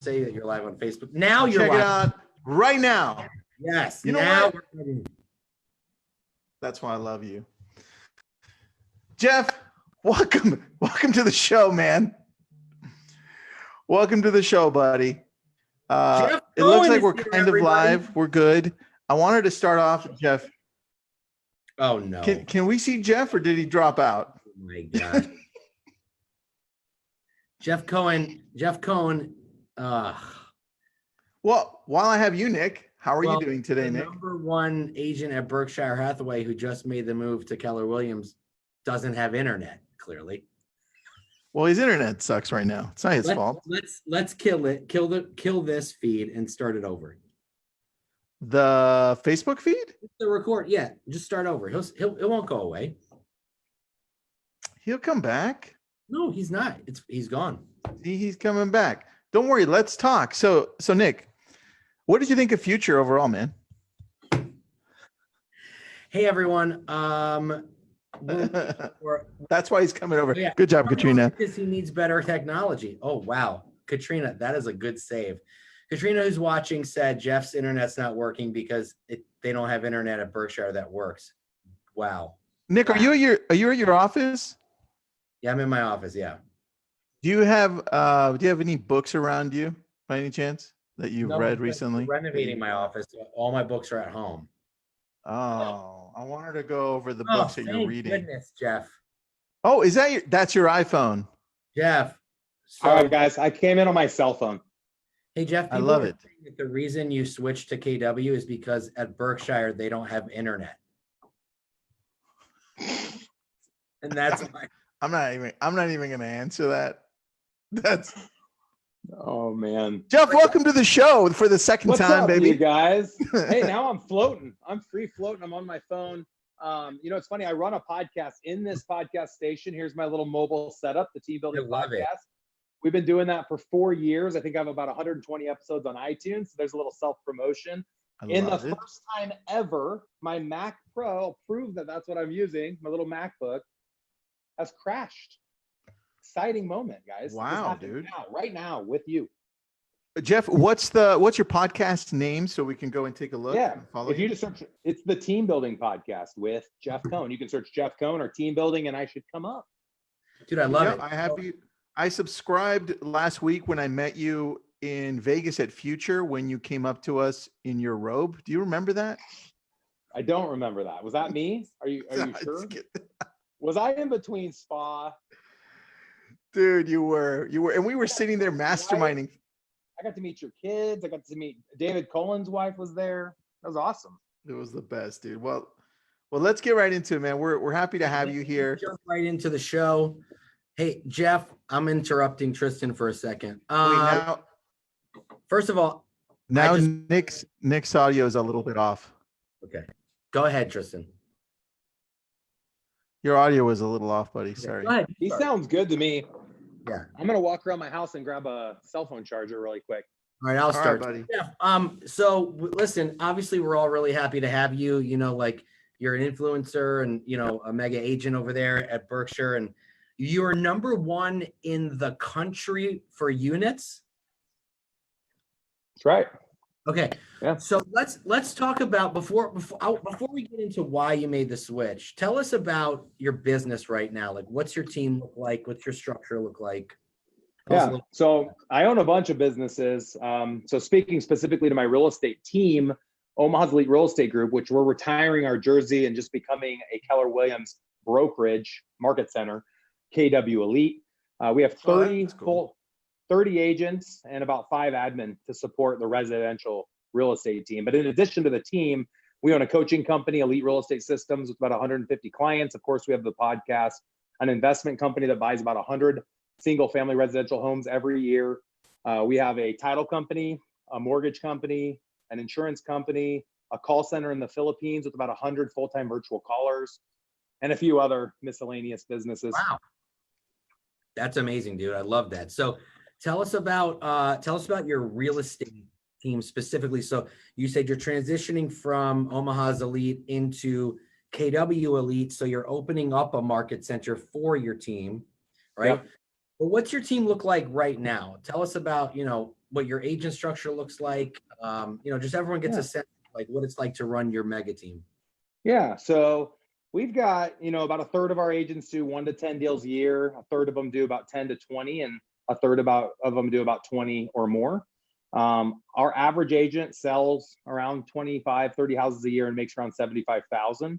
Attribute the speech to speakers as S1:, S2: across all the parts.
S1: say that you're live on Facebook. Now you're
S2: Check
S1: live.
S2: it out right now.
S1: Yes.
S2: You know
S1: now
S2: what? That's why I love you. Jeff, welcome to the show, man. Welcome to the show, buddy. It looks like we're kind of live. We're good. I wanted to start off, Jeff.
S1: Oh no.
S2: Can we see Jeff, or did he drop out?
S1: Oh my God. Jeff Cohn.
S2: Well, while I have you, Nick, how are you doing today, Nick?
S1: Number one agent at Berkshire Hathaway who just made the move to Keller Williams doesn't have internet, clearly.
S2: Well, his internet sucks right now. It's not his fault.
S1: Let's kill it. Kill this feed and start it over.
S2: The Facebook feed?
S1: The record, yeah. Just start over. It won't go away.
S2: He'll come back.
S1: No, he's not. He's gone.
S2: He's coming back. Don't worry. Let's talk. So Nick, what did you think of Future overall, man?
S1: Hey everyone.
S2: That's why he's coming over.
S1: Yeah.
S2: Good job, Katrina.
S1: Because he needs better technology. Oh wow, Katrina, that is a good save. Katrina, who's watching, said Jeff's internet's not working because they don't have internet at Berkshire that works. Wow.
S2: Nick, are you at your office?
S1: Yeah, I'm in my office. Yeah.
S2: Do you have any books around you by any chance that you've read recently?
S1: I'm renovating my office. All my books are at home.
S2: Oh, I wanted to go over the books that you're reading.
S1: Goodness, Jeff.
S2: Oh, that's your iPhone?
S1: Jeff.
S3: All right, guys. I came in on my cell phone.
S1: Hey, Jeff.
S2: I love it.
S1: The reason you switched to KW is because at Berkshire they don't have internet, and that's why.
S2: I'm not even going to answer that.
S3: Oh man,
S2: Jeff, welcome to the show for the second time, baby.
S3: You guys? Hey, now I'm floating. I'm free floating. I'm on my phone. It's funny. I run a podcast in this podcast station. Here's my little mobile setup, the Team Building Podcast. We've been doing that for 4 years. I think I have about 120 episodes on iTunes. So there's a little self-promotion. First time ever, my Mac Pro, I'll prove that that's what I'm using, my little MacBook, has crashed. Exciting moment, guys.
S2: Wow, dude.
S3: Right now with you.
S2: Jeff, what's your podcast name so we can go and take a look?
S3: Yeah, if you just search, it's the Team Building Podcast with Jeff Cohn. You can search Jeff Cohn or Team Building and I should come up.
S1: Dude, I love it.
S2: I have you. I subscribed last week when I met you in Vegas at Future when you came up to us in your robe. Do you remember that?
S3: I don't remember that. Was that me? Are you sure? Was I in between spa?
S2: Dude, you were, and we were sitting there masterminding.
S3: I got to meet your kids. I got to meet David Colin's wife was there. That was awesome.
S2: It was the best, dude. Well, let's get right into it, man. We're happy to have you here.
S1: Jump right into the show. Hey, Jeff, I'm interrupting Tristan for a second. First of all,
S2: Nick's audio is a little bit off.
S1: Okay, go ahead, Tristan.
S2: Your audio was a little off, buddy. Sorry.
S3: Go ahead. He sounds good to me.
S1: Yeah.
S3: I'm gonna walk around my house and grab a cell phone charger really quick.
S1: All right, I'll start,
S2: buddy.
S1: Yeah. So listen, obviously we're all really happy to have you. You know, like you're an influencer and a mega agent over there at Berkshire, and you're number one in the country for units.
S3: That's right.
S1: Okay.
S3: Yeah.
S1: So let's talk about before we get into why you made the switch. Tell us about your business right now. Like, what's your team look like? What's your structure look like?
S3: Yeah. So I own a bunch of businesses. So speaking specifically to my real estate team, Omaha's Elite Real Estate Group, which we're retiring our jersey and just becoming a Keller Williams brokerage market center, KW Elite. We have 30 agents and about 5 admin to support the residential real estate team. But in addition to the team, we own a coaching company, Elite Real Estate Systems, with about 150 clients. Of course, we have the podcast, an investment company that buys about 100 single family residential homes every year. We have a title company, a mortgage company, an insurance company, a call center in the Philippines with about 100 full-time virtual callers, and a few other miscellaneous businesses.
S1: Wow. That's amazing, dude. I love that. So tell us about your real estate team specifically. So you said you're transitioning from Omaha's Elite into KW Elite. So you're opening up a market center for your team, right? Yep. But what's your team look like right now? Tell us about, what your agent structure looks like? Just everyone gets
S3: Yeah.
S1: a sense of like what it's like to run your mega team.
S3: Yeah. So we've got, about a third of our agents do 1 to 10 deals a year. A third of them do about 10 to 20, and a third of them do about 20 or more. Our average agent sells around 25, 30 houses a year and makes around 75,000.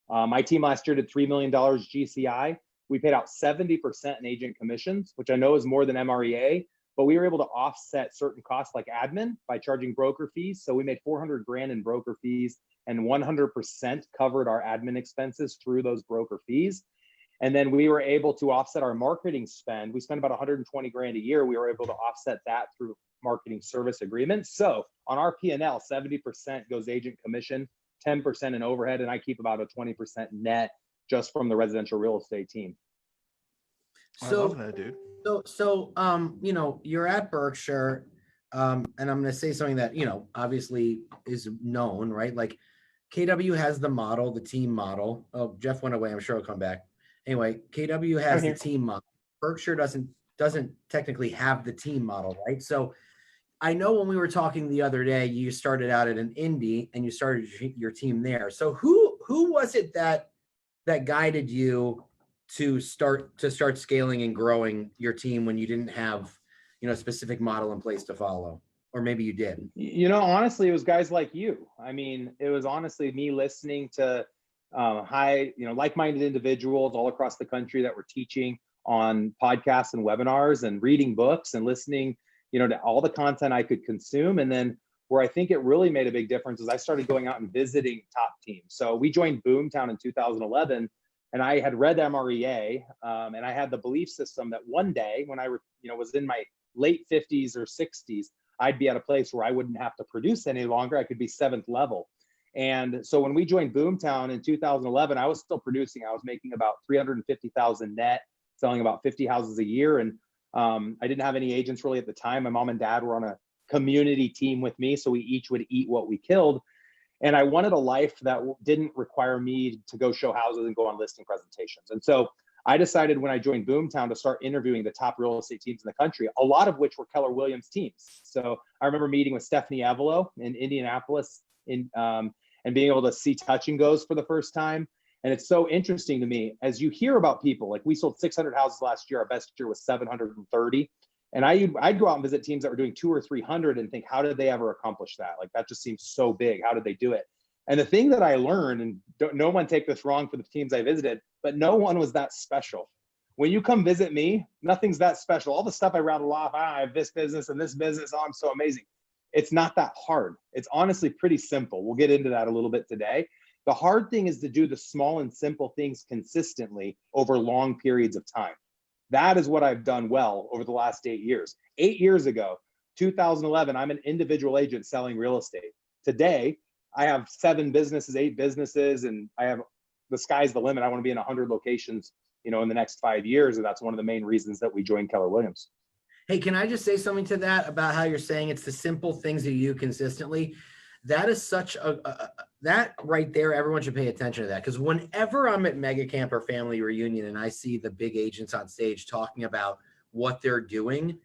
S3: My team last year did $3 million GCI. We paid out 70% in agent commissions, which I know is more than MREA, but we were able to offset certain costs like admin by charging broker fees. So we made 400 grand in broker fees, and 100% covered our admin expenses through those broker fees. And then we were able to offset our marketing spend. We spend about 120 grand a year. We were able to offset that through marketing service agreements. So on our P&L, 70% goes agent commission, 10% in overhead, and I keep about a 20% net just from the residential real estate team.
S2: I love that, dude.
S1: You're at Berkshire, and I'm going to say something that, obviously is known, right? Like KW has the model, the team model. Oh, Jeff went away. I'm sure he'll come back. Anyway, KW has the team model. Berkshire doesn't technically have the team model, right? So I know when we were talking the other day, you started out at an indie and you started your team there. So who was it that guided you to start scaling and growing your team when you didn't have, a specific model in place to follow? Or maybe you did.
S3: Honestly, it was guys like you. I mean, it was honestly me listening to like-minded individuals all across the country that were teaching on podcasts and webinars and reading books and listening, to all the content I could consume. And then where I think it really made a big difference is I started going out and visiting top teams. So we joined Boomtown in 2011, and I had read MREA, and I had the belief system that one day when I was in my late 50s or 60s, I'd be at a place where I wouldn't have to produce any longer. I could be 7th level. And so when we joined Boomtown in 2011, I was still producing. I was making about 350,000 net, selling about 50 houses a year. And I didn't have any agents really at the time. My mom and dad were on a community team with me, so we each would eat what we killed. And I wanted a life that didn't require me to go show houses and go on listing presentations. And so I decided when I joined Boomtown to start interviewing the top real estate teams in the country, a lot of which were Keller Williams teams. So I remember meeting with Stephanie Avilo in Indianapolis and being able to see touch and goes for the first time. And it's so interesting to me as you hear about people, like we sold 600 houses last year. Our best year was 730. And I'd go out and visit teams that were doing 200 or 300 and think, how did they ever accomplish that? Like, that just seems so big. How did they do it? And the thing that I learned, and no one take this wrong for the teams I visited, but no one was that special. When you come visit me, nothing's that special. All the stuff I rattle off, I have this business and this business, I'm so amazing. It's not that hard. It's honestly pretty simple. We'll get into that a little bit today. The hard thing is to do the small and simple things consistently over long periods of time. That is what I've done well over the last 8 years. 8 years ago, 2011, I'm an individual agent selling real estate. Today, I have 7 businesses, 8 businesses, and the sky's the limit. I want to be in 100 locations, in the next 5 years. And that's one of the main reasons that we joined Keller Williams.
S1: Hey, can I just say something to that about how you're saying it's the simple things that you do consistently? That is such that right there, everyone should pay attention to that. Because whenever I'm at Mega Camp or Family Reunion and I see the big agents on stage talking about what they're doing,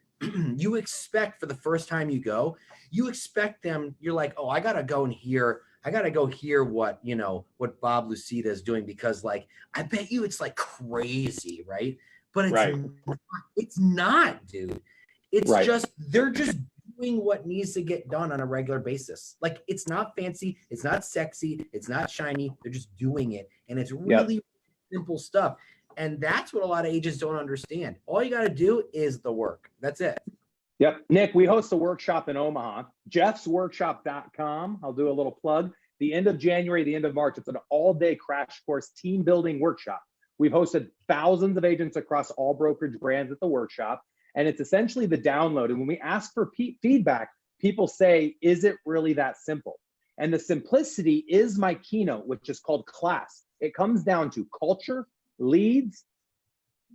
S1: you expect for the first time you go, you expect them, you're like, oh, I got to go hear what, what Bob Lucida is doing, because like, I bet you it's like crazy, right? But it's not, dude. It's just, they're just doing what needs to get done on a regular basis. Like, it's not fancy, it's not sexy, it's not shiny. They're just doing it. And it's really simple stuff. And that's what a lot of agents don't understand. All you got to do is the work. That's it.
S3: Yep. Nick, we host a workshop in Omaha, jeffsworkshop.com. I'll do a little plug. The end of January, the end of March, it's an all-day crash course team building workshop. We've hosted thousands of agents across all brokerage brands at the workshop. And it's essentially the download. And when we ask for feedback, people say, is it really that simple? And the simplicity is my keynote, which is called class. It comes down to culture, leads,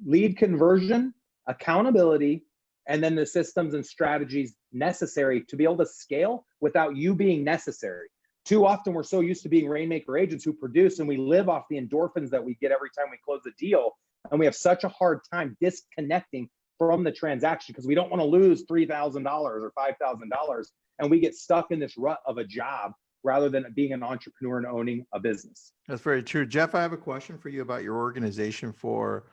S3: lead conversion, accountability, and then the systems and strategies necessary to be able to scale without you being necessary. Too often, we're so used to being rainmaker agents who produce, and we live off the endorphins that we get every time we close a deal. And we have such a hard time disconnecting from the transaction because we don't want to lose $3,000 or $5,000, and we get stuck in this rut of a job rather than being an entrepreneur and owning a business.
S2: That's very true. Jeff, I have a question for you about your organization for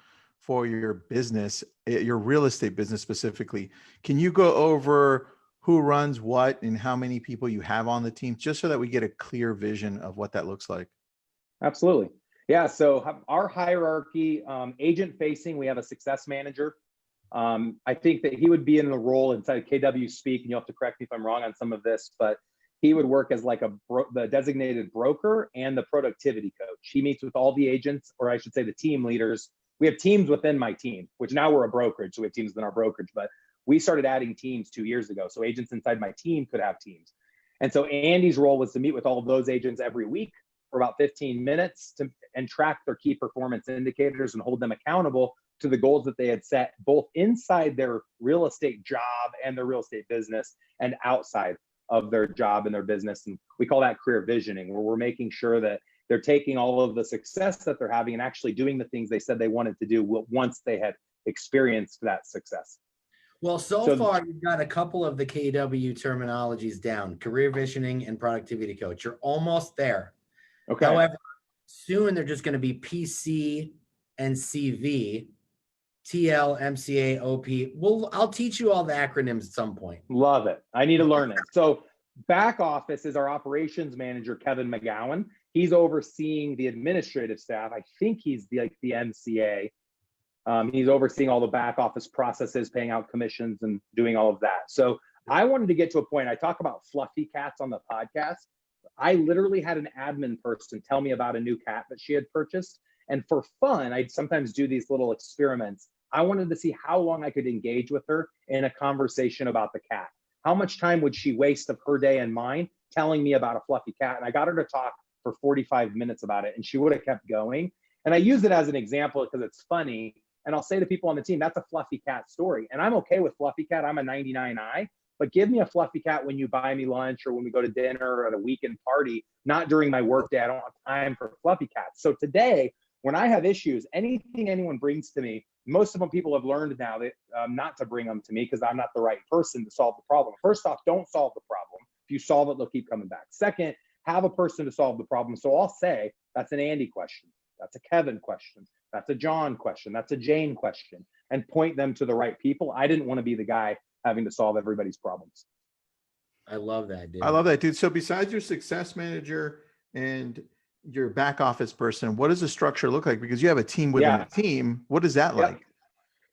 S2: your business, your real estate business specifically. Can you go over who runs what and how many people you have on the team, just so that we get a clear vision of what that looks like?
S3: Absolutely. Yeah. So our hierarchy, agent facing, we have a success manager. I think that he would be in the role inside KW Speak, and you'll have to correct me if I'm wrong on some of this, but he would work as like the designated broker and the productivity coach. He meets with all the agents, or I should say the team leaders. We have teams within my team, which now we're a brokerage, so we have teams within our brokerage, but we started adding teams 2 years ago. So agents inside my team could have teams. And so Andy's role was to meet with all of those agents every week for about 15 minutes and track their key performance indicators and hold them accountable to the goals that they had set, both inside their real estate job and their real estate business and outside of their job and their business. And we call that career visioning, where we're making sure that they're taking all of the success that they're having and actually doing the things they said they wanted to do once they had experienced that success.
S1: Well, so far you've got a couple of the KW terminologies down: career visioning and productivity coach. You're almost there.
S3: Okay.
S1: However, soon they're just going to be PC and CV, TL, MCA, OP. Well, I'll teach you all the acronyms at some point.
S3: Love it. I need to learn it. So back office is our operations manager, Kevin McGowan. He's overseeing the administrative staff. I think he's the MCA. He's overseeing all the back office processes, paying out commissions and doing all of that. So I wanted to get to a point. I talk about fluffy cats on the podcast. I literally had an admin person tell me about a new cat that she had purchased. And for fun, I'd sometimes do these little experiments. I wanted to see how long I could engage with her in a conversation about the cat. How much time would she waste of her day and mine telling me about a fluffy cat? And I got her to talk for 45 minutes about it, and she would have kept going. And I use it as an example because it's funny. And I'll say to people on the team, that's a fluffy cat story. And I'm okay with fluffy cat. I'm a 99i, but give me a fluffy cat when you buy me lunch or when we go to dinner or at a weekend party, not during my work day. I don't have time for fluffy cats. So today, when I have issues, anything anyone brings to me, most of them people have learned now that not to bring them to me because I'm not the right person to solve the problem. First off, don't solve the problem. If you solve it, they'll keep coming back. Second, have a person to solve the problem. So I'll say, that's an Andy question. That's a Kevin question. That's a John question. That's a Jane question, and point them to the right people. I didn't want to be the guy having to solve everybody's problems.
S1: I love that, dude.
S2: I love that, dude. So besides your success manager and your back office person, what does the structure look like? Because you have a team within a team. What is that like?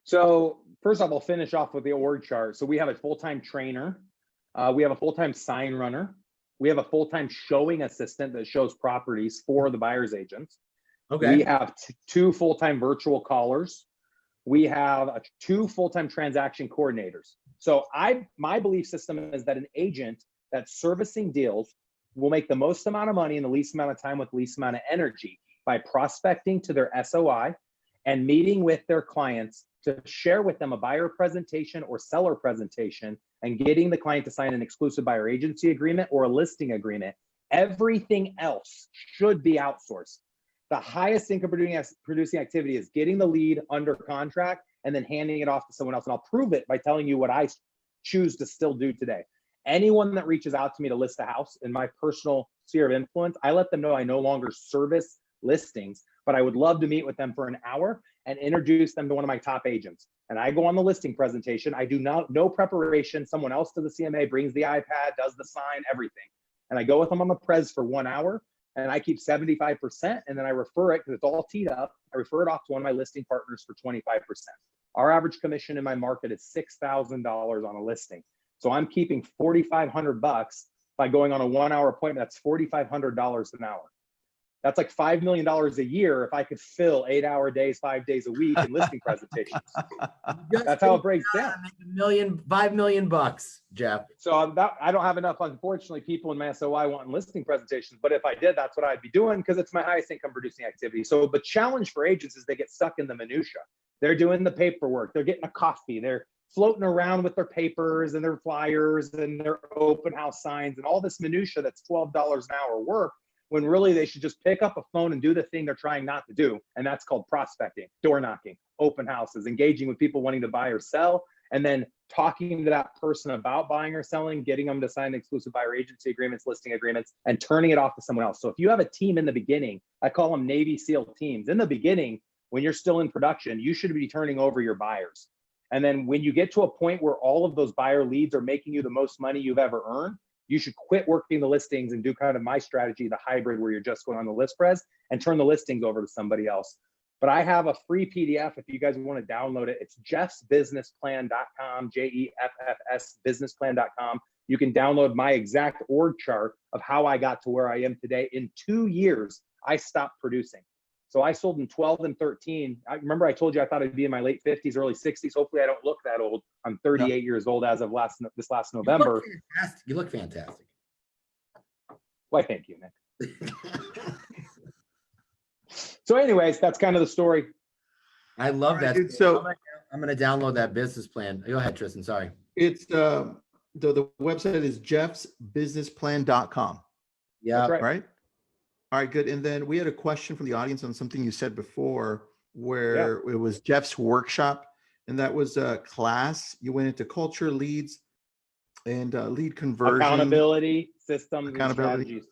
S3: So first off, I'll finish off with the org chart. So we have a full-time trainer. We have a full-time sign runner. We have a full-time showing assistant that shows properties for the buyer's agents.
S1: Okay.
S3: We have 2 full-time virtual callers. We have 2 full-time transaction coordinators. So my belief system is that an agent that's servicing deals will make the most amount of money in the least amount of time with the least amount of energy by prospecting to their SOI and meeting with their clients to share with them a buyer presentation or seller presentation and getting the client to sign an exclusive buyer agency agreement or a listing agreement. Everything else should be outsourced. The highest income producing activity is getting the lead under contract and then handing it off to someone else. And I'll prove it by telling you what I choose to still do today. Anyone that reaches out to me to list a house in my personal sphere of influence, I let them know I no longer service listings, but I would love to meet with them for an hour and introduce them to one of my top agents. And I go on the listing presentation. I do no preparation. Someone else to the CMA brings the iPad, does the sign, everything. And I go with them on the pres for 1 hour. And I keep 75%, and then I refer it because it's all teed up. I refer it off to one of my listing partners for 25%. Our average commission in my market is $6,000 on a listing. So I'm keeping $4,500 by going on a 1 hour appointment. That's $4,500 an hour. That's like $5 million a year if I could fill 8-hour days, 5 days a week in listing presentations. That's how it breaks down.
S1: $5 million, Jeff.
S3: So I don't have enough, unfortunately, people in my SOI wanting listing presentations. But if I did, that's what I'd be doing because it's my highest income producing activity. So the challenge for agents is they get stuck in the minutia. They're doing the paperwork. They're getting a coffee. They're floating around with their papers and their flyers and their open house signs and all this minutia that's $12 an hour work when really they should just pick up a phone and do the thing they're trying not to do. And that's called prospecting, door knocking, open houses, engaging with people wanting to buy or sell, and then talking to that person about buying or selling, getting them to sign exclusive buyer agency agreements, listing agreements, and turning it off to someone else. So if you have a team in the beginning, I call them Navy SEAL teams. In the beginning, when you're still in production, you should be turning over your buyers. And then when you get to a point where all of those buyer leads are making you the most money you've ever earned, you should quit working the listings and do kind of my strategy, the hybrid, where you're just going on the list pres and turn the listings over to somebody else. But I have a free PDF if you guys want to download it. It's jeffsbusinessplan.com, JEFFS businessplan.com. You can download my exact org chart of how I got to where I am today. In 2 years, I stopped producing. So I sold in 12 and 13. I remember I told you I thought I'd be in my late 50s, early 60s. Hopefully I don't look that old. I'm 38 years old as of this last November.
S1: You look fantastic.
S3: Why, thank you, Nick. So anyways, that's kind of the story.
S1: I love that.
S2: Dude, so
S1: I'm gonna download that business plan. Go ahead, Tristan. Sorry.
S2: it's the website is jeffsbusinessplan.com.
S1: Yeah.
S3: That's right.
S2: Right. All right, good. And then we had a question from the audience on something you said before, where it was Jeff's workshop, and that was a class. You went into culture, leads, and lead conversion,
S3: Accountability, systems, and
S2: Accountability.
S3: strategies.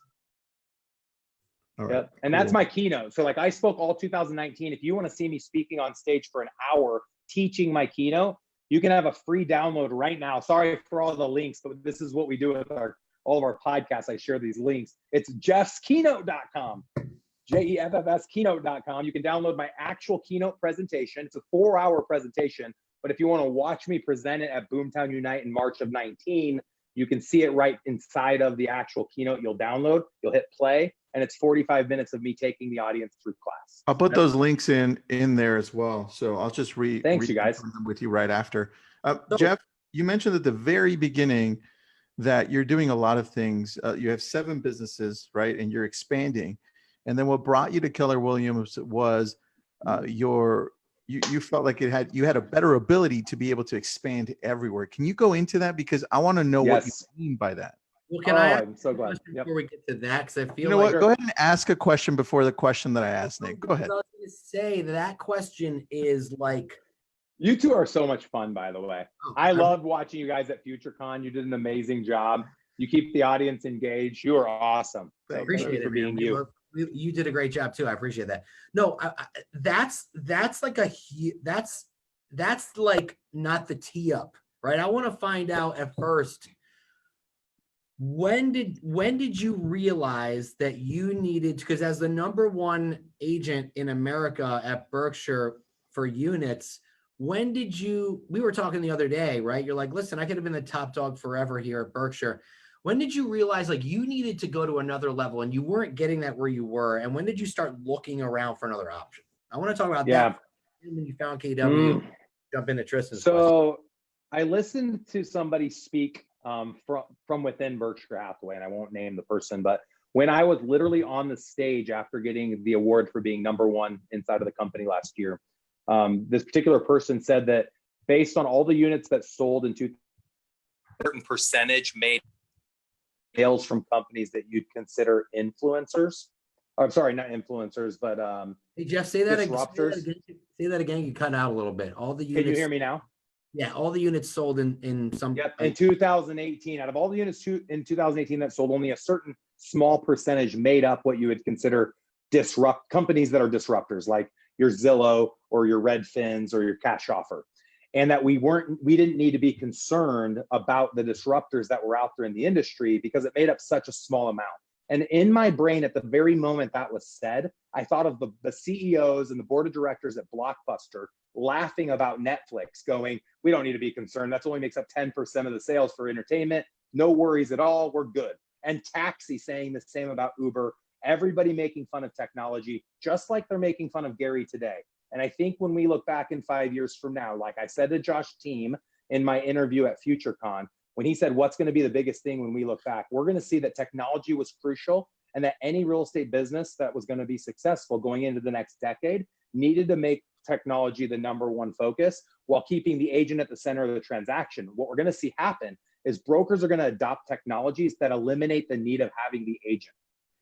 S2: All right,
S3: Yep. And that's
S2: cool.
S3: my keynote. So like I spoke all 2019. If you want to see me speaking on stage for an hour teaching my keynote, you can have a free download right now. Sorry for all the links, but this is what we do with all of our podcasts. I share these links. It's jeffskeynote.com, JEFFS keynote.com. You can download my actual keynote presentation. It's a 4-hour presentation, but if you want to watch me present it at Boomtown Unite in March of 19, you can see it right inside of the actual keynote. You'll download, you'll hit play, and it's 45 minutes of me taking the audience through class.
S2: I'll put those links in there as well. So I'll just
S3: Thanks, you guys.
S2: them with you right after. Jeff, you mentioned at the very beginning that you're doing a lot of things. You have 7 businesses, right? And you're expanding. And then what brought you to Keller Williams was you felt like you had a better ability to be able to expand everywhere. Can you go into that? Because I want to know what you mean by that.
S1: Well, can I ask
S3: I'm so glad.
S1: a question before we get to that? Because I feel
S2: You know
S1: like
S2: what? Go ahead and ask a question before the question that I asked, Nick. Go ahead.
S1: I was going to say that question is like,
S3: You two are so much fun, by the way.
S1: oh,
S3: I loved watching you guys at FutureCon. You did an amazing job. You keep the audience engaged. You are awesome.
S1: I
S3: So
S1: appreciate
S3: thank you
S1: it,
S3: for being
S1: man.
S3: you.
S1: You did a great job too. I appreciate that. No, that's like that's like not the tee up, right? I want to find out at first, when did you realize that you needed, because as the #1 agent in America at Berkshire for units, when did you, we were talking the other day, right? You're like, listen, I could have been the top dog forever here at Berkshire. When did you realize like you needed to go to another level and you weren't getting that where you were? And when did you start looking around for another option? I want to talk about that. When you found KW, jump into Tristan's question.
S3: So I listened to somebody speak from within Berkshire Hathaway, and I won't name the person, but when I was literally on the stage after getting the award for being #1 inside of the company last year, this particular person said that based on all the units that sold in a certain percentage made sales from companies that you'd consider influencers. I'm sorry, not influencers, but
S1: hey Jeff, say that
S3: disruptors.
S1: again. Say that again. You cut out a little bit. All the units.
S3: Can you hear me now?
S1: Yeah, all the units sold in some.
S3: Yep. In 2018, out of all the units in 2018 that sold, only a certain small percentage made up what you would consider companies that are disruptors, like your Zillow or your Redfins or your Cash Offer. And that we didn't need to be concerned about the disruptors that were out there in the industry because it made up such a small amount. And in my brain, at the very moment that was said, I thought of the CEOs and the board of directors at Blockbuster laughing about Netflix, going, we don't need to be concerned. That's only makes up 10% of the sales for entertainment. No worries at all. We're good. And Taxi saying the same about Uber. Everybody making fun of technology, just like they're making fun of Gary today. And I think when we look back in 5 years from now, like I said to Josh Team in my interview at FutureCon, when he said, what's going to be the biggest thing when we look back, we're going to see that technology was crucial and that any real estate business that was going to be successful going into the next decade needed to make technology the #1 focus while keeping the agent at the center of the transaction. What we're going to see happen is brokers are going to adopt technologies that eliminate the need of having the agent.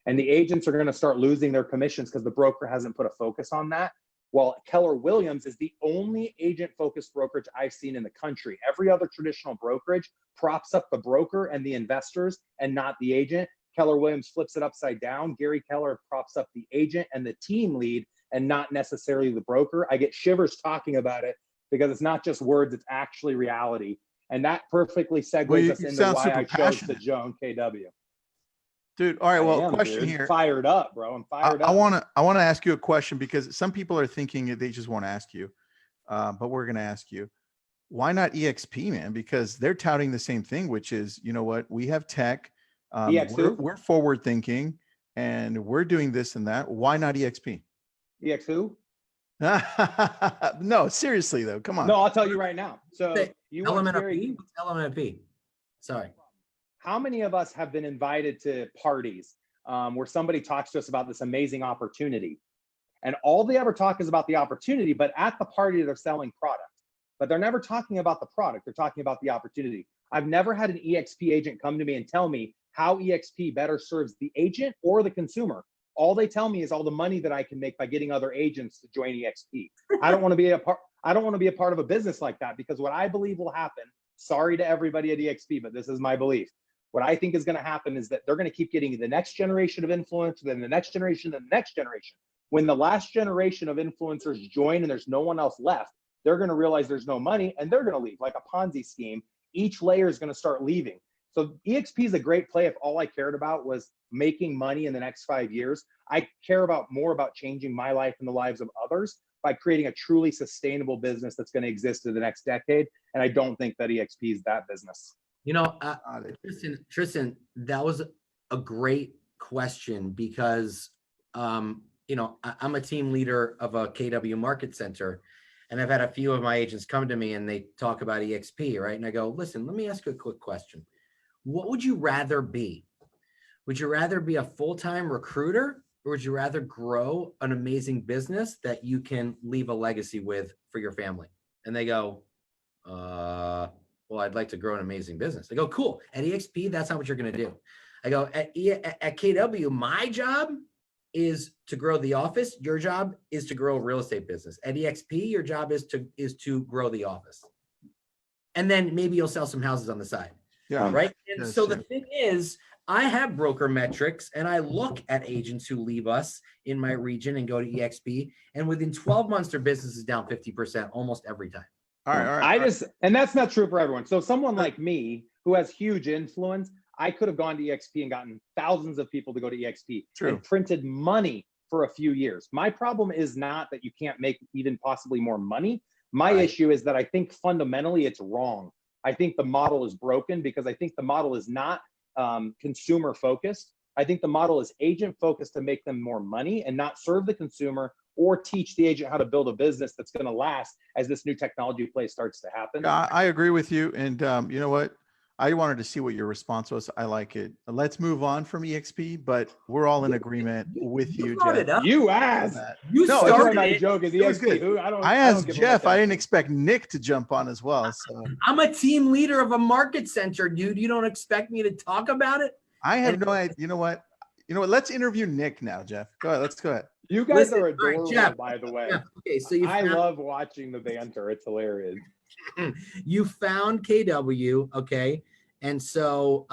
S3: And the agents are going to start losing their commissions because the broker hasn't put a focus on that. Well, Keller Williams is the only agent-focused brokerage I've seen in the country. Every other traditional brokerage props up the broker and the investors and not the agent. Keller Williams flips it upside down. Gary Keller props up the agent and the team lead and not necessarily the broker. I get shivers talking about it because it's not just words, it's actually reality. And that perfectly segues us into why I chose to join KW.
S2: Dude, all right, well, question
S3: dude.
S2: here.
S3: Fired up, bro. I'm fired up.
S2: I want to ask you a question because some people are thinking they just want to ask you, but we're going to ask you, why not EXP, man? Because they're touting the same thing, which is, you know what, we have tech, we're forward thinking, and we're doing this and that. Why not EXP?
S3: EX who?
S2: No, seriously though, come on.
S3: No, I'll tell you right now. So you
S1: LMNP? LMNP. Sorry.
S3: How many of us have been invited to parties where somebody talks to us about this amazing opportunity, and all they ever talk is about the opportunity, but at the party they're selling product, but they're never talking about the product. They're talking about the opportunity. I've never had an EXP agent come to me and tell me how EXP better serves the agent or the consumer. All they tell me is all the money that I can make by getting other agents to join EXP. I don't want to be a part. I don't want to be a part of a business like that, because what I believe will happen, sorry to everybody at EXP, but this is my belief. What I think is going to happen is that they're going to keep getting the next generation of influencers, then the next generation, then the next generation. When the last generation of influencers join and there's no one else left, they're going to realize there's no money and they're going to leave like a Ponzi scheme. Each layer is going to start leaving. So EXP is a great play if all I cared about was making money in the next 5 years. I care more about changing my life and the lives of others by creating a truly sustainable business that's going to exist in the next decade. And I don't think that EXP is that business.
S1: You know, Tristan, that was a great question because, you know, I'm a team leader of a KW market center, and I've had a few of my agents come to me and they talk about EXP, right? And I go, listen, let me ask you a quick question. What would you rather be? Would you rather be a full-time recruiter, or would you rather grow an amazing business that you can leave a legacy with for your family? And they go, well, I'd like to grow an amazing business. I go, cool. At EXP, that's not what you're going to do. I go, at KW, my job is to grow the office. Your job is to grow a real estate business. At EXP, your job is to grow the office. And then maybe you'll sell some houses on the side.
S2: Yeah.
S1: Right. And so the thing is, I have broker metrics and I look at agents who leave us in my region and go to EXP. And within 12 months, their business is down 50% almost every time.
S2: All right.
S3: And that's not true for everyone. So someone like me who has huge influence, I could have gone to EXP and gotten thousands of people to go to EXP and printed money for a few years. My problem is not that you can't make even possibly more money. My issue is that I think fundamentally it's wrong. I think the model is broken because I think the model is not consumer focused. I think the model is agent focused to make them more money and not serve the consumer or teach the agent how to build a business that's going to last as this new technology play starts to happen.
S2: I agree with you. And you know what? I wanted to see what your response was. I like it. Let's move on from EXP, but we're all in agreement with you, Jeff.
S3: You asked.
S1: You started
S3: my joke is EXP.
S2: I asked Jeff. I didn't expect Nick to jump on as well. So
S1: I'm a team leader of a market center, dude. You don't expect me to talk about it?
S2: I have no idea. You know what? Let's interview Nick now, Jeff. Go ahead. Let's go ahead.
S3: You guys are adorable,
S1: Jeff,
S3: by the way.
S1: Jeff, okay, so
S3: I love watching the banter. It's hilarious.
S1: You found KW, okay, and so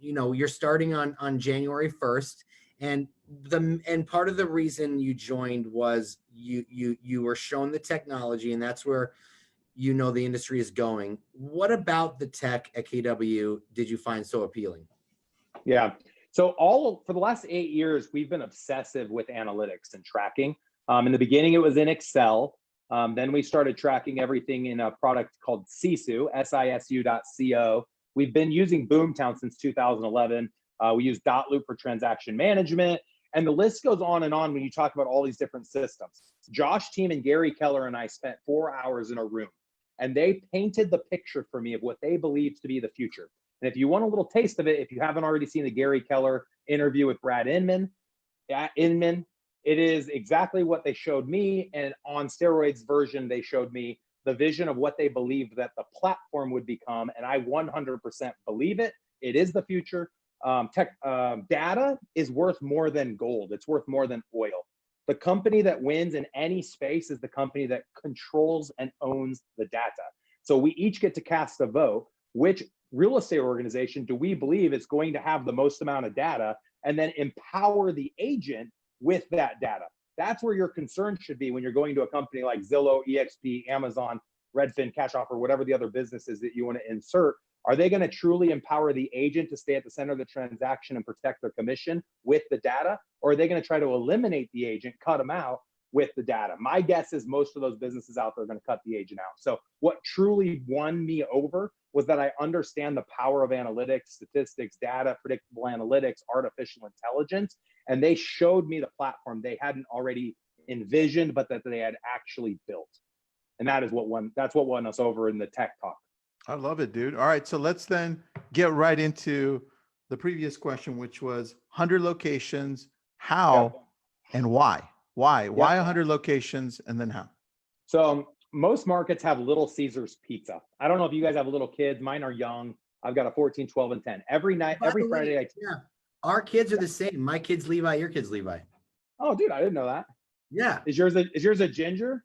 S1: you're starting on January 1st, and part of the reason you joined was you were shown the technology, and that's where the industry is going. What about the tech at KW did you find so appealing?
S3: Yeah. So for the last 8 years, we've been obsessive with analytics and tracking. In the beginning, it was in Excel. Then we started tracking everything in a product called Sisu, sisu.co. We've been using Boomtown since 2011. We use Dotloop for transaction management. And the list goes on and on when you talk about all these different systems. Josh Team and Gary Keller and I spent 4 hours in a room, and they painted the picture for me of what they believed to be the future. And if you want a little taste of it, if you haven't already seen the Gary Keller interview with Brad Inman, it is exactly what they showed me. And on steroids version, they showed me the vision of what they believed that the platform would become. And I 100% believe it. It is the future. data is worth more than gold. It's worth more than oil. The company that wins in any space is the company that controls and owns the data. So we each get to cast a vote. Which real estate organization do we believe is going to have the most amount of data, and then empower the agent with that data? That's where your concern should be when you're going to a company like Zillow, EXP, Amazon, Redfin, Cash Offer, whatever the other businesses that you want to insert. Are they going to truly empower the agent to stay at the center of the transaction and protect their commission with the data? Or are they going to try to eliminate the agent, cut them out with the data? My guess is most of those businesses out there are going to cut the agent out. So what truly won me over was that I understand the power of analytics, statistics, data, predictable analytics, artificial intelligence. And they showed me the platform they hadn't already envisioned, but that they had actually built. And that's what won us over in the tech talk.
S2: I love it, dude. All right. So let's then get right into the previous question, which was 100 locations, how and why? Why 100 locations, and then how?
S3: So most markets have Little Caesars pizza. I don't know if you guys have little kids. Mine are young. I've got a 14, 12, and 10. Every night, every Friday.
S1: Our kids are the same. My kid's Levi, your kid's Levi.
S3: Oh, dude, I didn't know that.
S1: Yeah.
S3: Is yours a ginger?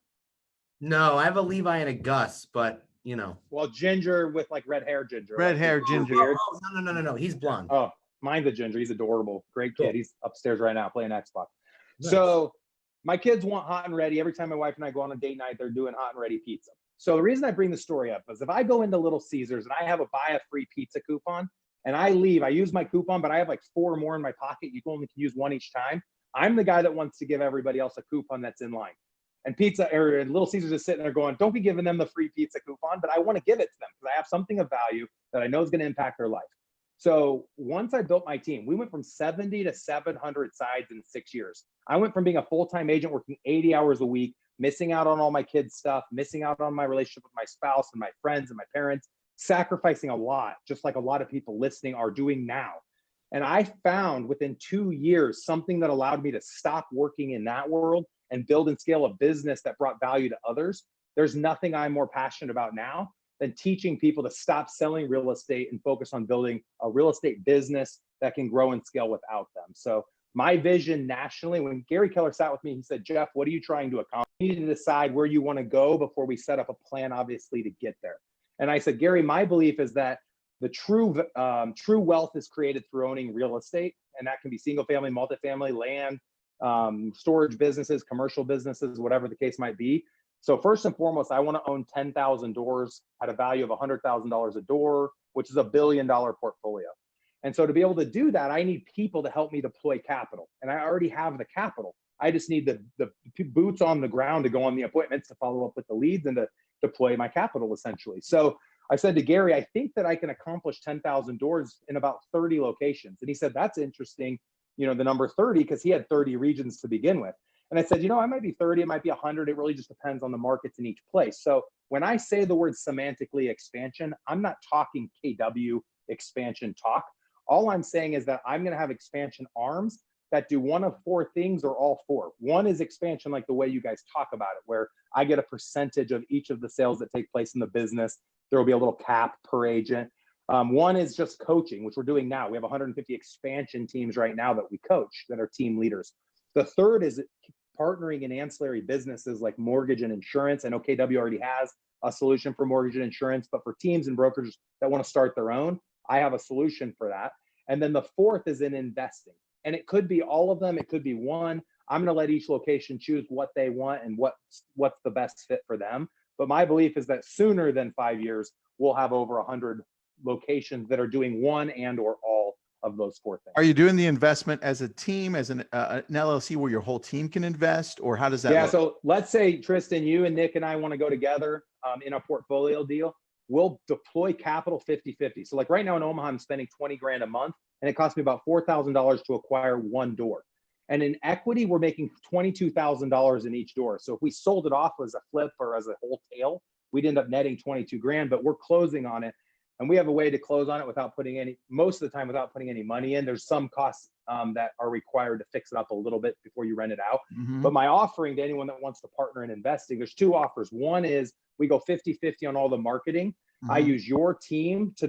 S1: No, I have a Levi and a Gus, but you know.
S3: Well, ginger with like red hair ginger.
S2: Red hair ginger.
S1: Oh, no. He's blonde.
S3: Oh, mine's a ginger. He's adorable. Great kid.
S1: Cool.
S3: He's upstairs right now playing Xbox.
S1: Nice.
S3: So my kids want hot and ready. Every time my wife and I go on a date night, they're doing hot and ready pizza. So the reason I bring the story up is if I go into Little Caesars and I have a buy a free pizza coupon and I leave, I use my coupon, but I have like 4 more in my pocket. You only can use 1 each time. I'm the guy that wants to give everybody else a coupon that's in line. And Little Caesars is sitting there going, don't be giving them the free pizza coupon, but I want to give it to them because I have something of value that I know is going to impact their life. So once I built my team, we went from 70 to 700 sides in 6 years. I went from being a full-time agent working 80 hours a week, missing out on all my kids' stuff, missing out on my relationship with my spouse and my friends and my parents, sacrificing a lot, just like a lot of people listening are doing now. And I found within 2 years something that allowed me to stop working in that world and build and scale a business that brought value to others. There's nothing I'm more passionate about now than teaching people to stop selling real estate and focus on building a real estate business that can grow and scale without them. So my vision nationally, when Gary Keller sat with me, he said, Jeff, what are you trying to accomplish? You need to decide where you want to go before we set up a plan, obviously, to get there. And I said, Gary, my belief is that the true wealth is created through owning real estate. And that can be single family, multifamily, land, storage businesses, commercial businesses, whatever the case might be. So first and foremost, I want to own 10,000 doors at a value of $100,000 a door, which is $1 billion portfolio. And so to be able to do that, I need people to help me deploy capital. And I already have the capital. I just need the boots on the ground to go on the appointments, to follow up with the leads, and to deploy my capital, essentially. So I said to Gary, I think that I can accomplish 10,000 doors in about 30 locations. And he said, that's interesting, the number 30, because he had 30 regions to begin with. And I said, I might be 30, it might be 100. It really just depends on the markets in each place. So when I say the word semantically expansion, I'm not talking KW expansion talk. All I'm saying is that I'm going to have expansion arms that do one of 4 things, or all 4. One is expansion, like the way you guys talk about it, where I get a percentage of each of the sales that take place in the business. There will be a little cap per agent. One is just coaching, which we're doing now. We have 150 expansion teams right now that we coach, that are team leaders. The third is partnering in ancillary businesses like mortgage and insurance. And OKW already has a solution for mortgage and insurance, but for teams and brokers that want to start their own, I have a solution for that. And then the fourth is in investing. And it could be all of them. It could be one. I'm going to let each location choose what they want and what's the best fit for them. But my belief is that sooner than 5 years, we'll have over 100 locations that are doing one and or all of those 4 things.
S2: Are you doing the investment as a team, as an LLC where your whole team can invest, or how does that look?
S3: So let's say, Tristan, you and Nick and I want to go together in a portfolio deal. We'll deploy capital 50-50. So like right now in Omaha, I'm spending 20 grand a month, and it costs me about $4,000 to acquire 1 door. And in equity, we're making $22,000 in each door. So if we sold it off as a flip or as a whole tail, we'd end up netting 22 grand, but we're closing on it. And we have a way to close on it without most of the time, without putting any money in. There's some costs that are required to fix it up a little bit before you rent it out.
S2: Mm-hmm.
S3: But my offering to anyone that wants to partner in investing, there's 2 offers. One is we go 50-50 on all the marketing. I
S2: Mhm.
S3: use your team to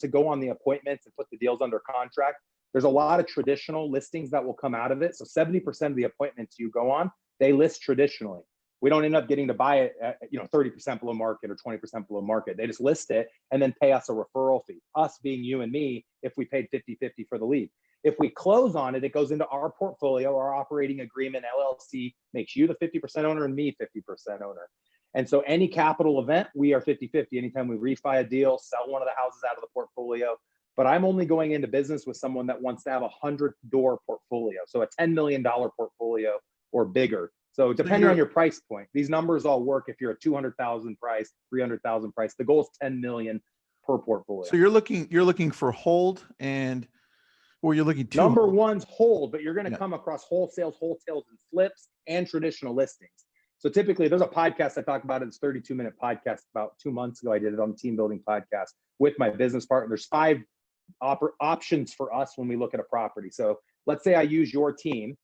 S3: go on the appointments and put the deals under contract. There's a lot of traditional listings that will come out of it. So 70% of the appointments you go on, they list traditionally. We don't end up getting to buy it at 30% below market or 20% below market. They just list it and then pay us a referral fee, us being you and me, if we paid 50-50 for the lead. If we close on it, it goes into our portfolio. Our operating agreement, LLC, makes you the 50% owner and me 50% owner. And so any capital event, we are 50-50. Anytime we refi a deal, sell one of the houses out of the portfolio. But I'm only going into business with someone that wants to have a 100-door portfolio. So a $10 million portfolio or bigger. So depending on your price point, these numbers all work. If you're a 200,000 price, 300,000 price, the goal is 10 million per portfolio.
S2: So you're looking for hold and, well, you're looking to
S3: Number
S2: hold.
S3: one's hold, but you're going to come across wholesales, and flips, and traditional listings. So typically there's a podcast I talk about. It's a 32-minute podcast. About 2 months ago, I did it on the Team Building Podcast with my business partner. There's 5 options for us when we look at a property. So let's say I use your team.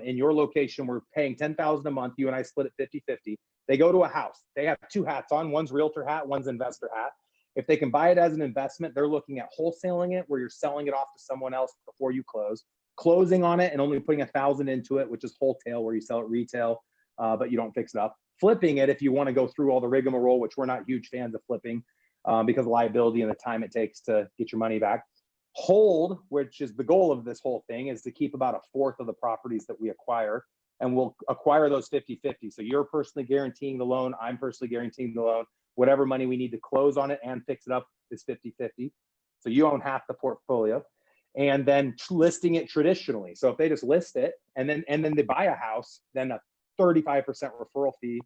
S3: In your location, we're paying $10,000 a month. You and I split it 50-50. They go to a house. They have 2 hats on. One's realtor hat, one's investor hat. If they can buy it as an investment, they're looking at wholesaling it, where you're selling it off to someone else before you close, closing on it and only putting $1,000 into it, which is wholesale, where you sell it retail, but you don't fix it up. Flipping it, if you want to go through all the rigmarole, which we're not huge fans of flipping because of liability and the time it takes to get your money back. Hold, which is the goal of this whole thing, is to keep about 1/4 of the properties that we acquire, and we'll acquire those 50-50. So you're personally guaranteeing the loan, I'm personally guaranteeing the loan. Whatever money we need to close on it and fix it up is 50-50. So you own half the portfolio, and then listing it traditionally. So if they just list it and then they buy a house, then a 35% referral fee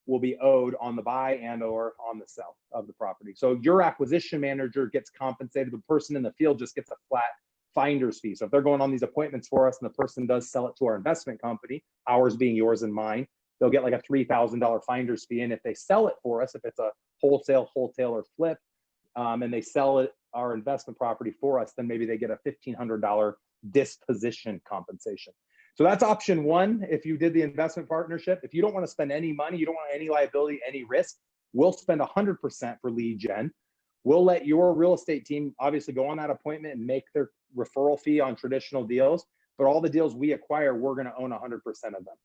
S3: will be owed on the buy and or on the sell of the property. So your acquisition manager gets compensated. The person in the field just gets a flat finder's fee. So if they're going on these appointments for us and the person does sell it to our investment company, ours being yours and mine, they'll get like a $3,000 finder's fee. And if they sell it for us, if it's a wholesale or flip, and they sell it, our investment property for us, then maybe they get a $1,500 disposition compensation. So that's option one. If you did the investment partnership, if you don't want to spend any money, you don't want any liability, any risk, we'll spend 100% for lead gen. We'll let your real estate team obviously go on that appointment and make their referral fee on traditional deals. But all the deals we acquire, we're going to own 100% of them.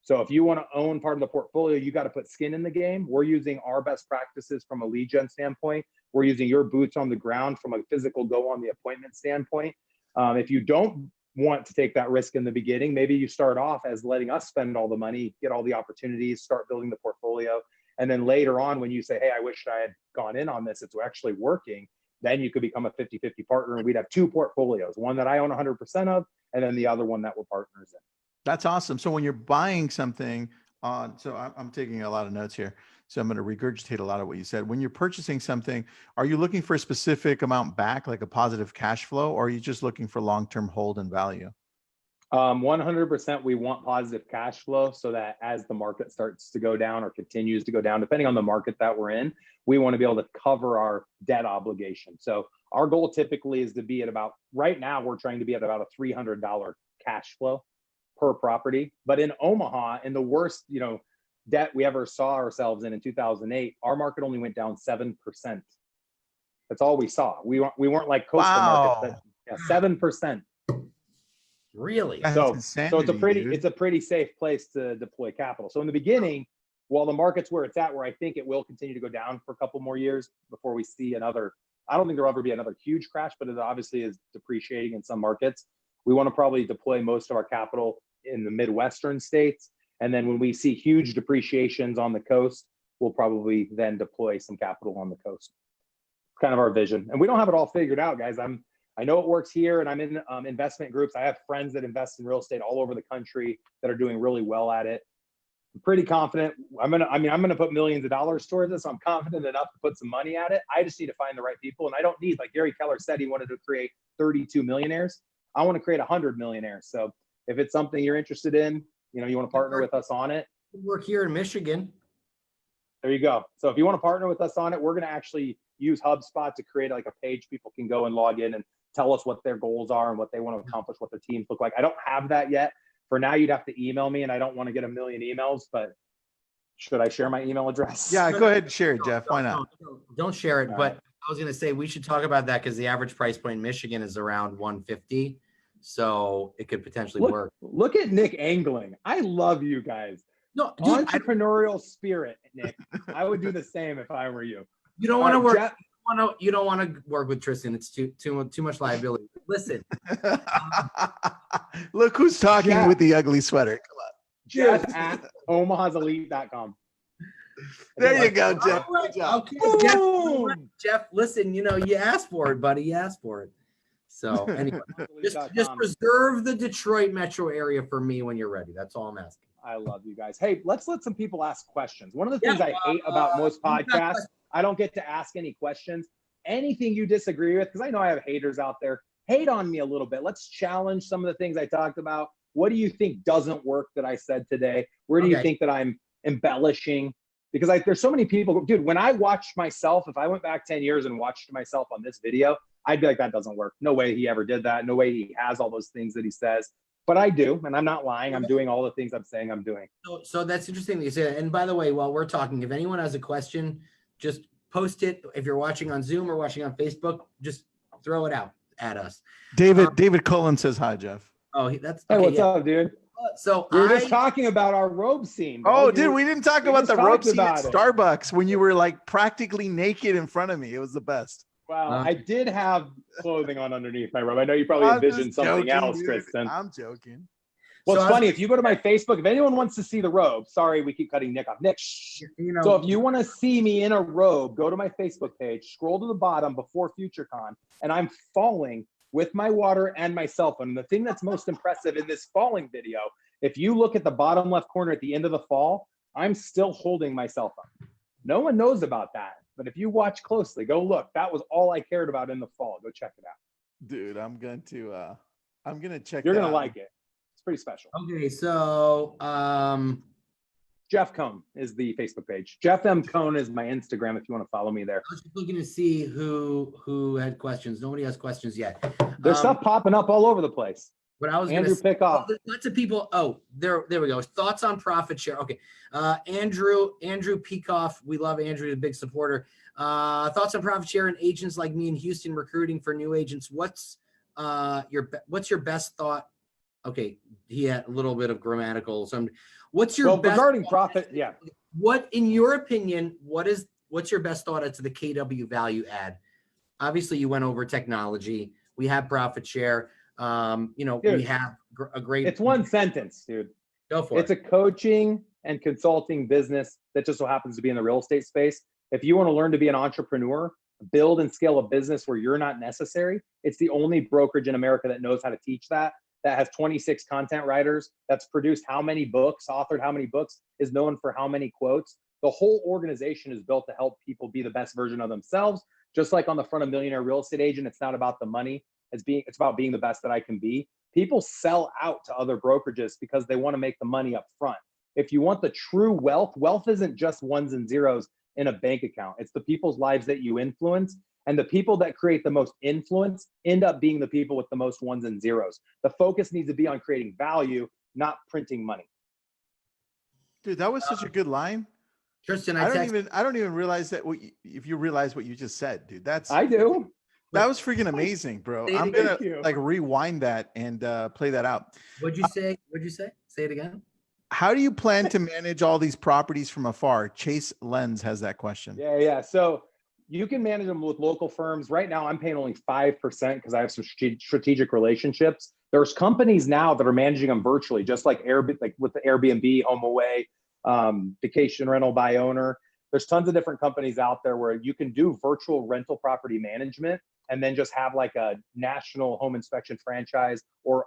S3: So if you want to own part of the portfolio, you got to put skin in the game. We're using our best practices from a lead gen standpoint. We're using your boots on the ground from a physical go on the appointment standpoint. If you don't want to take that risk in the beginning, maybe you start off as letting us spend all the money, get all the opportunities, start building the portfolio. And then later on, when you say, hey, I wish I had gone in on this, it's actually working, then you could become a 50-50 partner. And we'd have 2 portfolios, one that I own 100% of, and then the other one that we're partners in.
S2: That's awesome. So when you're buying something on, so I'm taking a lot of notes here, so I'm going to regurgitate a lot of what you said. When you're purchasing something, are you looking for a specific amount back, like a positive cash flow, or are you just looking for long-term hold and value?
S3: 100% we want positive cash flow, so that as the market starts to go down or continues to go down, depending on the market that we're in, we want to be able to cover our debt obligation. So our goal typically is to be at about, right now we're trying to be at about a $300 cash flow per property. But in Omaha, in the worst, debt we ever saw ourselves in 2008, our market only went down 7%. That's all we saw. We weren't like coastal markets. That, 7%.
S1: Really?
S3: So
S2: insanity,
S3: it's a pretty safe place to deploy capital. So in the beginning, while the market's where it's at, where I think it will continue to go down for a couple more years before we see another, I don't think there'll ever be another huge crash, but it obviously is depreciating in some markets. We want to probably deploy most of our capital in the Midwestern states. And then when we see huge depreciations on the coast, we'll probably then deploy some capital on the coast. It's kind of our vision. And we don't have it all figured out, guys. I know it works here, and I'm in investment groups. I have friends that invest in real estate all over the country that are doing really well at it. I'm pretty confident. I'm gonna put millions of dollars towards this. I'm confident enough to put some money at it. I just need to find the right people, and I don't need, like Gary Keller said, he wanted to create 32 millionaires. I want to create 100 millionaires. So if it's something you're interested in, you want to partner with us on it.
S1: We work here in Michigan.
S3: There you go. So if you want to partner with us on it, we're going to actually use HubSpot to create like a page people can go and log in and tell us what their goals are and what they want to accomplish, what their teams look like. I don't have that yet. For now, you'd have to email me, and I don't want to get a million emails, but Should I share my email address?
S2: Yeah, go ahead and share it, Jeff. Why not?
S1: Don't share it.
S3: All
S1: But
S3: right.
S1: I was going to say we should talk about that because the average price point in Michigan is around 150. So it could potentially work.
S3: Look at Nick angling. I love you guys.
S1: No, dude,
S3: Entrepreneurial spirit, Nick. I would do the same if I were you.
S1: you don't want to work.
S3: Jeff,
S1: You don't want to work with Tristan. It's too much liability. Listen,
S2: Look who's talking
S3: Jeff.
S2: with the ugly sweater. Come on.
S3: Jeff at omahaselite.com.
S2: There you go, Jeff.
S1: All right,
S2: Good job.
S1: okay,
S3: Boom.
S1: Jeff, listen, you asked for it, buddy. You asked for it. So anyway, just preserve the Detroit metro area for me when you're ready. That's all I'm asking.
S3: I love you guys. Hey, let's let some people ask questions. One of the things I hate about most podcasts, I don't get to ask any questions. Anything you disagree with, because I know I have haters out there, hate on me a little bit. Let's challenge some of the things I talked about. What do you think doesn't work that I said today? Where do you think that I'm embellishing? Because there's so many people, dude, when I watched myself, if I went back 10 years and watched myself on this video, I'd be like, that doesn't work. No way he ever did that. No way he has all those things that he says. But I do, and I'm not lying. I'm doing all the things I'm saying I'm doing.
S1: So that's interesting that you say that. And by the way, while we're talking, if anyone has a question, just post it. If you're watching on Zoom or watching on Facebook, just throw it out at us.
S2: David Cullen says hi, Jeff.
S1: Oh, that's
S3: Hey,
S1: okay,
S3: what's up, dude?
S1: So
S3: We were just talking about our robe scene.
S2: Oh,
S3: bro.
S2: dude, we didn't talk
S3: we
S2: about
S3: just
S2: the rope
S3: talked
S2: scene at
S3: about it.
S2: Starbucks when you were like practically naked in front of me. It was the best.
S3: Wow, I did have clothing on underneath my robe. I know you probably
S2: I'm
S3: envisioned
S2: just
S3: something
S2: joking,
S3: else,
S2: dude.
S3: Tristan.
S2: I'm joking.
S3: Well,
S1: So
S3: it's
S1: I was-
S3: funny. If you go to my Facebook, if anyone wants to see the robe, sorry, we keep cutting Nick off. Nick, shh. So if you want to see me in a robe, go to my Facebook page, scroll to the bottom before FutureCon, and I'm falling with my water and my cell phone. And the thing that's most impressive in this falling video, if you look at the bottom left corner at the end of the fall, I'm still holding my cell phone. No one knows about that. But if you watch closely, go look. That was all I cared about in the fall. Go check it out.
S2: Dude, I'm gonna check.
S3: You're
S2: that
S3: gonna
S2: out.
S3: like it. It's pretty special.
S1: Okay, so
S3: Jeff Cohn is the Facebook page. Jeff M. Cohn is my Instagram if you want to follow me there.
S1: I was just looking to see who had questions. Nobody has questions yet.
S3: There's stuff popping up all over the place.
S1: But I was
S3: Andrew
S1: gonna
S3: Pickoff.
S1: lots of people. Oh, there we go. Thoughts on profit share. Okay. Andrew Peacoff. We love Andrew, a big supporter. Thoughts on profit share and agents like me in Houston recruiting for new agents. What's your best thought? Okay, he had a little bit of grammatical. So what's your best
S3: regarding
S1: thought?
S3: profit? Yeah.
S1: What, in your opinion, what's your best thought as to the KW value add? Obviously, you went over technology. We have profit share.
S3: Dude,
S1: we have a great.
S3: It's one sentence, dude.
S1: Go for
S3: It's
S1: it.
S3: a coaching and consulting business that just so happens to be in the real estate space. If you want to learn to be an entrepreneur, build and scale a business where you're not necessary, it's the only brokerage in America that knows how to teach that has 26 content writers, that's produced how many books, authored how many books, is known for how many quotes. The whole organization is built to help people be the best version of themselves. Just like on the front of Millionaire Real Estate Agent, it's not about the money. It's about being the best that I can be. People sell out to other brokerages because they want to make the money up front. If you want the true wealth isn't just ones and zeros in a bank account. It's the people's lives that you influence. And the people that create the most influence end up being the people with the most ones and zeros. The focus needs to be on creating value, not printing money.
S2: Dude, that was such a good line.
S1: Tristan,
S2: I don't even realize that if you realize what you just said, dude.
S3: I do.
S2: That was freaking amazing, bro. I'm gonna like rewind that and play that out.
S1: What'd you say? Say it again.
S2: How do you plan to manage all these properties from afar? Chase Lenz has that question.
S3: Yeah. So you can manage them with local firms. Right now, I'm paying only 5% because I have some strategic relationships. There's companies now that are managing them virtually, just like with the Airbnb, HomeAway, Vacation Rental by Owner. There's tons of different companies out there where you can do virtual rental property management and then just have like a national home inspection franchise or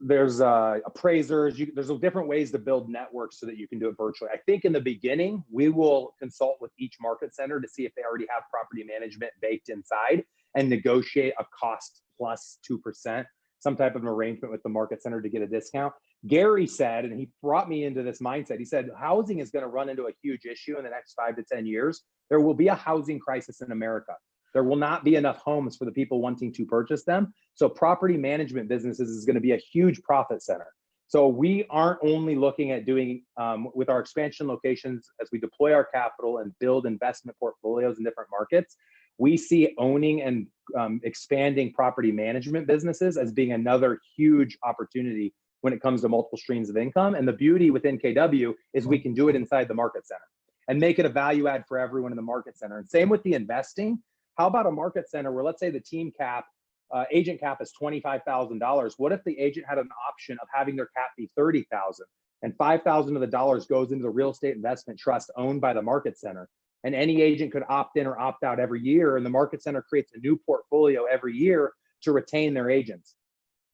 S3: there's appraisers. There's different ways to build networks so that you can do it virtually. I think in the beginning, we will consult with each market center to see if they already have property management baked inside and negotiate a cost plus 2%, some type of an arrangement with the market center to get a discount. Gary said, and he brought me into this mindset, he said, housing is going to run into a huge issue in the next 5 to 10 years. There will be a housing crisis in America. There will not be enough homes for the people wanting to purchase them. So property management businesses is going to be a huge profit center. So we aren't only looking at doing with our expansion locations as we deploy our capital and build investment portfolios in different markets. We see owning and expanding property management businesses as being another huge opportunity when it comes to multiple streams of income. And the beauty within KW is we can do it inside the market center and make it a value add for everyone in the market center. And same with the investing. How about a market center where, let's say, the team cap, agent cap is $25,000. What if the agent had an option of having their cap be $30,000 and $5,000 of the dollars goes into the real estate investment trust owned by the market center? And any agent could opt in or opt out every year. And the market center creates a new portfolio every year to retain their agents.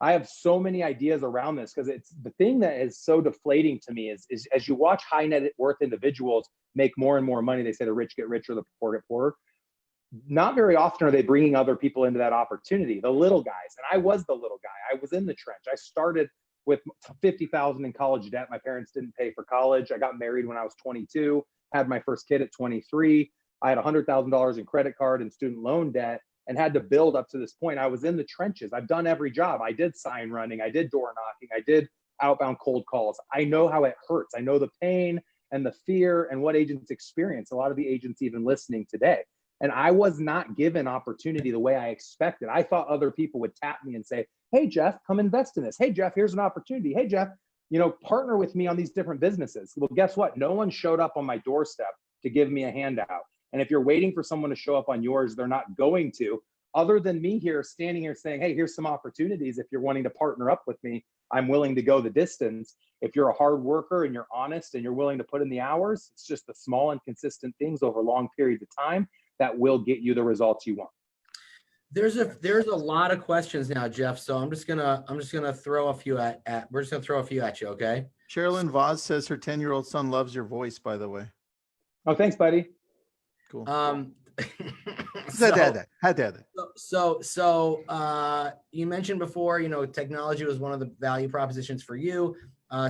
S3: I have so many ideas around this because it's the thing that is so deflating to me is as you watch high net worth individuals make more and more money, they say the rich get richer, the poor get poorer. Not very often are they bringing other people into that opportunity, the little guys. And I was the little guy. I was in the trench. I started with $50,000 in college debt. My parents didn't pay for college. I got married when I was 22, had my first kid at 23. I had $100,000 in credit card and student loan debt and had to build up to this point. I was in the trenches. I've done every job. I did sign running. I did door knocking. I did outbound cold calls. I know how it hurts. I know the pain and the fear and what agents experience. A lot of the agents even listening today. And I was not given opportunity the way I expected. I thought other people would tap me and say, hey, Jeff, come invest in this. Hey, Jeff, here's an opportunity. Hey, Jeff, partner with me on these different businesses. Well, guess what? No one showed up on my doorstep to give me a handout. And if you're waiting for someone to show up on yours, they're not going to, other than me here, standing here saying, hey, here's some opportunities. If you're wanting to partner up with me, I'm willing to go the distance. If you're a hard worker and you're honest and you're willing to put in the hours, it's just the small and consistent things over long periods of time that will get you the results you want.
S1: There's a lot of questions now, Jeff. So I'm just gonna throw a few we're just gonna throw a few at you, okay?
S2: Sherilyn Voss says her 10-year-old son loves your voice, by the way.
S3: Oh, thanks, buddy.
S2: Cool.
S1: So you mentioned before, technology was one of the value propositions for you.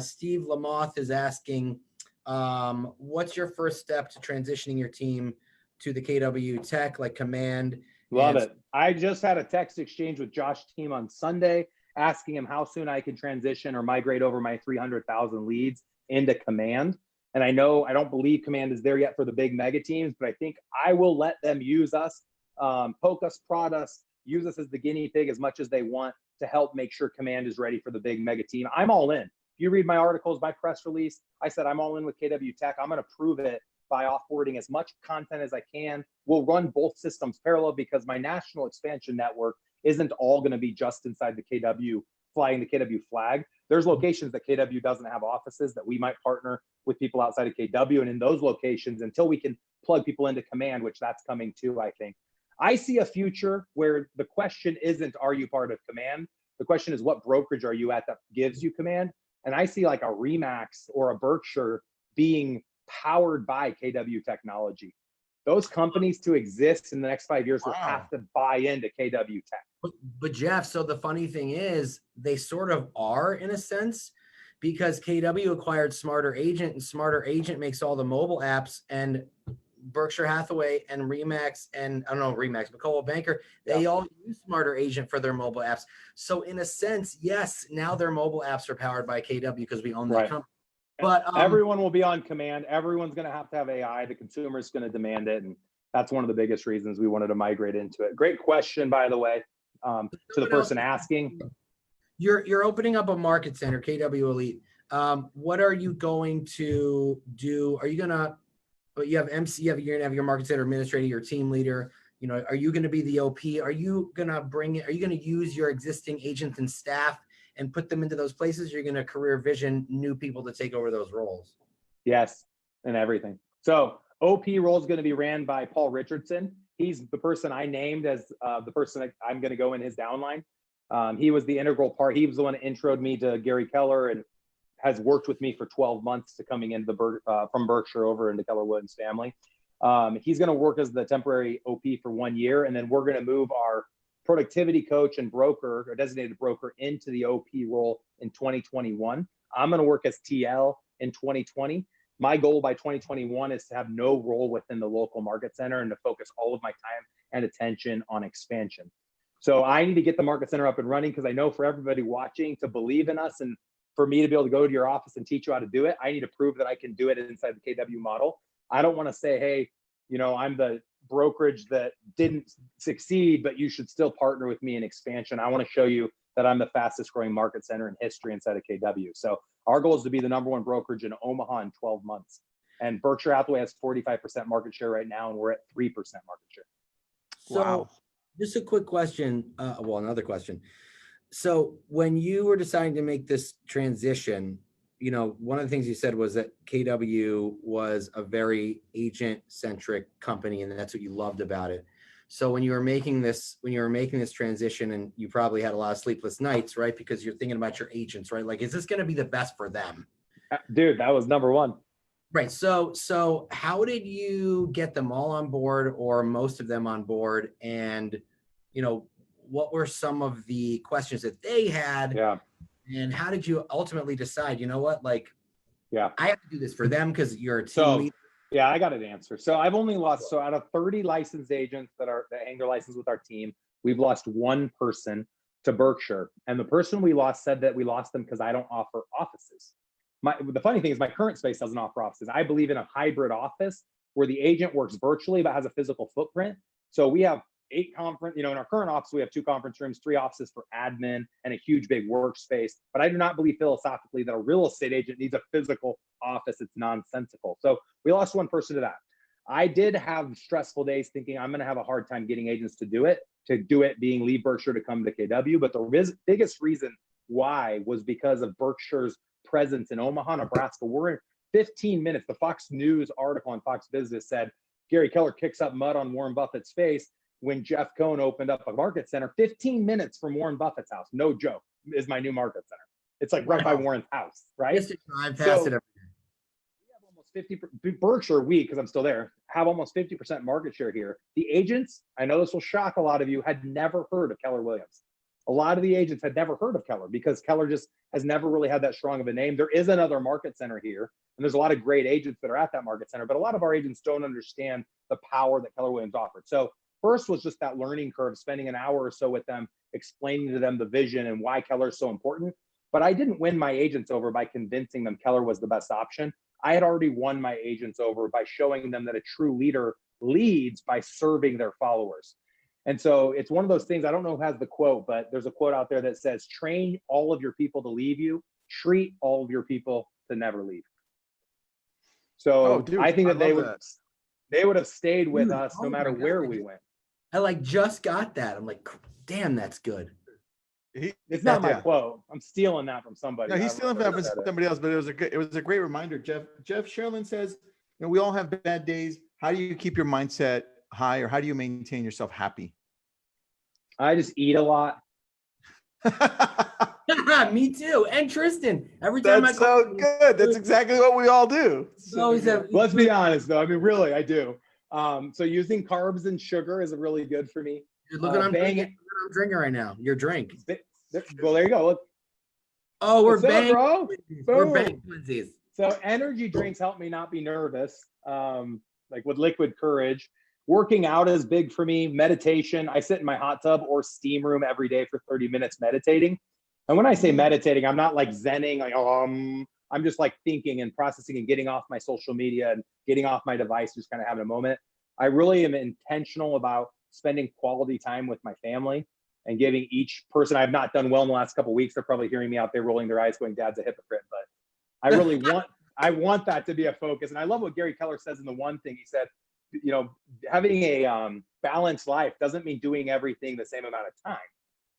S1: Steve Lamoth is asking, what's your first step to transitioning your team to the KW tech, like Command?
S3: Love it. I just had a text exchange with Josh Team on Sunday, asking him how soon I can transition or migrate over my 300,000 leads into Command. And I don't believe Command is there yet for the big mega teams, but I think I will let them use us, poke us, prod us, use us as the guinea pig as much as they want to help make sure Command is ready for the big mega team. I'm all in. If you read my articles, my press release, I said I'm all in with KW Tech. I'm going to prove it by offboarding as much content as I can. We'll run both systems parallel because my national expansion network isn't all going to be just inside the KW, flying the KW flag. There's locations that KW doesn't have offices that we might partner with people outside of KW. And in those locations, until we can plug people into Command, which that's coming too, I think. I see a future where the question isn't, are you part of Command? The question is, what brokerage are you at that gives you Command? And I see like a Remax or a Berkshire being powered by KW technology. Those companies to exist in the next 5 years will have to buy into KW Tech.
S1: But Jeff, so the funny thing is they sort of are in a sense because KW acquired Smarter Agent and Smarter Agent makes all the mobile apps, and Berkshire Hathaway and Remax and I don't know Remax, but Coldwell Banker, they all use Smarter Agent for their mobile apps. So in a sense, yes, now their mobile apps are powered by KW because we own that company. But
S3: everyone will be on Command. Everyone's going to have AI. The consumer is going to demand it. And that's one of the biggest reasons we wanted to migrate into it. Great question, by the way, to the person asking.
S1: You're opening up a market center, KW Elite. What are you going to do? Are you going to, you have MC, you're going to have your market center administrator, your team leader. Are you going to be the OP? Are you going to use your existing agents and staff and put them into those places? You're going to career vision new people to take over those roles?
S3: Yes, and everything. So OP role is going to be ran by Paul Richardson. He's the person I named as the person I'm going to go in his downline. He was the integral part. He was the one that introed me to Gary Keller and has worked with me for 12 months to coming into from Berkshire over into Keller Williams family. He's going to work as the temporary OP for 1 year, and then we're going to move our productivity coach and broker or designated broker into the OP role in 2021. I'm going to work as TL in 2020. My goal by 2021 is to have no role within the local market center and to focus all of my time and attention on expansion. So I need to get the market center up and running because I know for everybody watching to believe in us and for me to be able to go to your office and teach you how to do it, I need to prove that I can do it inside the KW model. I don't want to say, hey, you know, I'm the brokerage that didn't succeed, but you should still partner with me in expansion. I want to show you that I'm the fastest growing market center in history inside of KW. So our goal is to be the #1 brokerage in Omaha in 12 months. And Berkshire Hathaway has 45% market share right now, and we're at 3% market share.
S1: So
S2: Wow.
S1: just a quick question. Well, another question. So when you were deciding to make this transition, you know, one of the things you said was that KW was a very agent-centric company, and that's what you loved about it. So when you were making this transition, and you probably had a lot of sleepless nights, right? Because you're thinking about your agents, right? Like, is this going to be the best for them?
S3: Dude, that was #1.
S1: Right. So how did you get them all on board, or most of them on board? And, you know, what were some of the questions that they had?
S3: Yeah.
S1: And how did you ultimately decide, you know what, like,
S3: Yeah.
S1: I have to do this for them because you're a team
S3: So,
S1: leader?
S3: yeah, I got an answer. So I've only lost, so out of 30 licensed agents that hang their license with our team, we've lost one person to Berkshire. And the person we lost said that we lost them because I don't offer offices. The funny thing is my current space doesn't offer offices. I believe in a hybrid office where the agent works virtually but has a physical footprint. So we have 8 conference, you know, in our current office, we have 2 conference rooms, 3 offices for admin, and a huge big workspace. But I do not believe philosophically that a real estate agent needs a physical office. It's nonsensical. So we lost one person to that. I did have stressful days thinking I'm going to have a hard time getting agents to do it being leave Berkshire to come to KW. But the biggest reason why was because of Berkshire's presence in Omaha, Nebraska. We're in 15 minutes. The Fox News article on Fox Business said Gary Keller kicks up mud on Warren Buffett's face when Jeff Cohn opened up a market center 15 minutes from Warren Buffett's house. No joke, is my new market center. It's like right by Warren's house, right?
S1: Just to drive past it every day.
S3: We have almost 50, Berkshire, because I'm still there, have almost 50% market share here. The agents, I know this will shock a lot of you, had never heard of Keller Williams. A lot of the agents had never heard of Keller because Keller just has never really had that strong of a name. There is another market center here, and there's a lot of great agents that are at that market center, but a lot of our agents don't understand the power that Keller Williams offered. So first was just that learning curve, spending an hour or so with them, explaining to them the vision and why Keller is so important. But I didn't win my agents over by convincing them Keller was the best option. I had already won my agents over by showing them that a true leader leads by serving their followers. And so it's one of those things, I don't know who has the quote, but there's a quote out there that says, train all of your people to leave you, treat all of your people to never leave. So
S2: dude,
S3: I think that they would have stayed with
S1: Dude,
S3: us no
S1: oh
S3: matter
S1: my God.
S3: where we went.
S1: I like just got that. I'm like, damn, that's good.
S3: It's not my quote. I'm stealing that from somebody.
S2: No, he's stealing that from somebody else, but it was a great reminder. Jeff Sherlin says, you know, we all have bad days. How do you keep your mindset high, or how do you maintain yourself happy?
S3: I just eat a lot.
S1: Me too. And Tristan. Every time
S2: That's so good. That's exactly what we all do.
S3: Let's be honest, though. I mean, really, I do. So using carbs and sugar is really good for me.
S1: Look what I'm drinking right now. Your drink.
S3: Well, there you go. Look.
S1: Oh, we're bang.
S3: Bro.
S1: We're bang twinsies.
S3: So energy drinks help me not be nervous. Like with liquid courage. Working out is big for me. Meditation. I sit in my hot tub or steam room every day for 30 minutes meditating. And when I say meditating, I'm not like zenning, like, I'm just like thinking and processing and getting off my social media and getting off my device, just kind of having a moment. I really am intentional about spending quality time with my family and giving each person. I've not done well in the last couple of weeks. They're probably hearing me out there rolling their eyes going, Dad's a hypocrite. But I really want that to be a focus. And I love what Gary Keller says in the one thing. He said, you know, having a balanced life doesn't mean doing everything the same amount of time,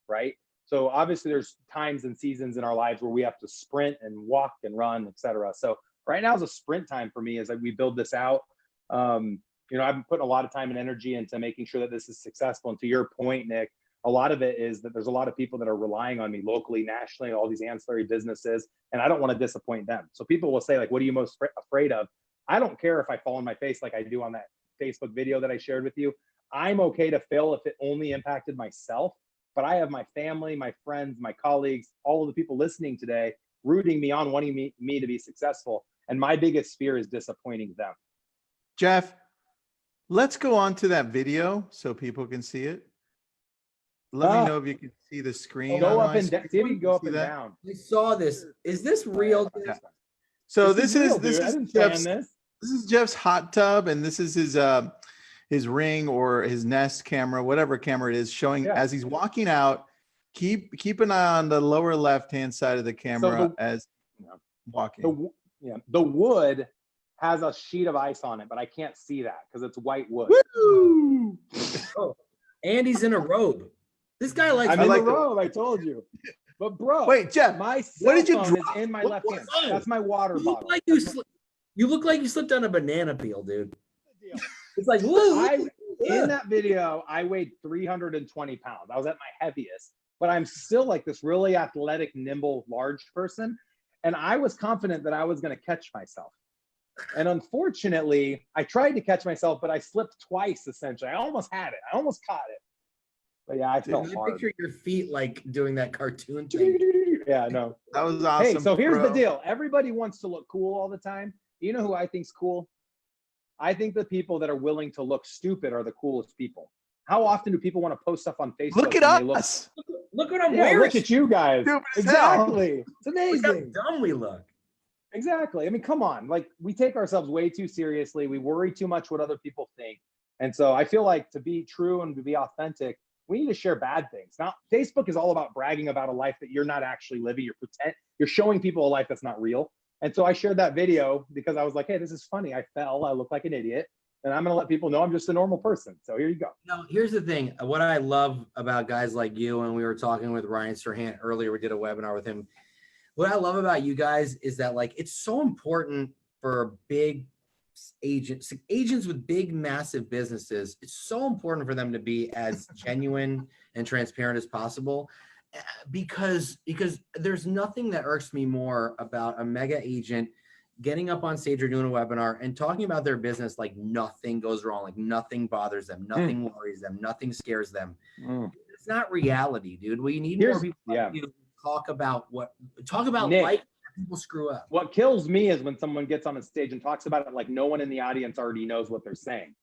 S3: right? So obviously there's times and seasons in our lives where we have to sprint and walk and run, et cetera. So right now is a sprint time for me as we build this out. You know, I've been putting a lot of time and energy into making sure that this is successful. And to your point, Nick, a lot of it is that there's a lot of people that are relying on me locally, nationally, all these ancillary businesses, and I don't want to disappoint them. So people will say, like, what are you most afraid of? I don't care if I fall on my face like I do on that Facebook video that I shared with you. I'm okay to fail if it only impacted myself. But I have my family, my friends, my colleagues, all of the people listening today, rooting me on, wanting me to be successful. And my biggest fear is disappointing them.
S2: Jeff, let's go on to that video so people can see it. let me know if you can see the screen.
S3: Go
S2: on
S3: up
S2: my
S3: and down. See if you
S2: screen.
S3: can go up
S2: See
S3: and
S2: that?
S3: down.
S1: I saw this. Is this real?
S2: Yeah. So
S3: This
S2: this
S3: real,
S2: is
S3: dude. I didn't
S2: Jeff's.
S3: plan this.
S2: This is Jeff's hot tub, and this is his Ring or his Nest camera, whatever camera it is, showing
S3: Yeah.
S2: as he's walking out. Keep an eye on the lower left-hand side of the camera as walking.
S3: The wood has a sheet of ice on it, but I can't see that because it's white wood.
S2: Woo!
S1: Oh, and he's in a robe. This guy likes.
S3: I'm in the robe. I told you. But bro,
S2: Wait, Jeff,
S3: my
S2: what did you
S3: cell phone is
S2: drop?
S3: in my
S2: What-
S3: left
S2: what-
S3: hand. That's my water
S1: You look
S3: bottle.
S1: like you look like you slipped on a banana peel, dude.
S3: Deal.
S1: It's like, woo,
S3: In that video, I weighed 320 pounds. I was at my heaviest, but I'm still like this really athletic, nimble, large person. And I was confident that I was going to catch myself. And unfortunately, I tried to catch myself, but I slipped twice, essentially. I almost had it. I almost caught it. But yeah, I felt
S1: I
S3: hard.
S1: picture your feet like doing that cartoon thing.
S3: Yeah, no.
S2: That was awesome.
S3: Hey, so here's
S2: bro.
S3: the deal. Everybody wants to look cool all the time. You know who I think's cool? I think the people that are willing to look stupid are the coolest people. How often do people want to post stuff on Facebook?
S2: Look at
S3: when they
S2: us.
S1: Look what I'm
S3: Yeah,
S1: wearing.
S3: look at you guys.
S2: Stupid as hell.
S3: Exactly. It's
S1: Look how
S3: amazing.
S1: dumb we look.
S3: Exactly. I mean, come on. Like, we take ourselves way too seriously. We worry too much what other people think. And so I feel like to be true and to be authentic, we need to share bad things. Now, Facebook is all about bragging about a life that you're not actually living. You're showing people a life that's not real. And so I shared that video because I was like, hey, this is funny. I fell. I look like an idiot. And I'm going to let people know I'm just a normal person. So here you go.
S1: Now, here's the thing. What I love about guys like you, and we were talking with Ryan Serhant earlier, we did a webinar with him. What I love about you guys is that, like, it's so important for big agents with big, massive businesses. It's so important for them to be as genuine and transparent as possible, because there's nothing that irks me more about a mega agent getting up on stage or doing a webinar and talking about their business like nothing goes wrong, like nothing bothers them, nothing worries them, nothing scares them. It's not reality, dude. We need more people like you to talk about
S3: Nick,
S1: life. People screw up.
S3: What kills me is when someone gets on a stage and talks about it like no one in the audience already knows what they're saying.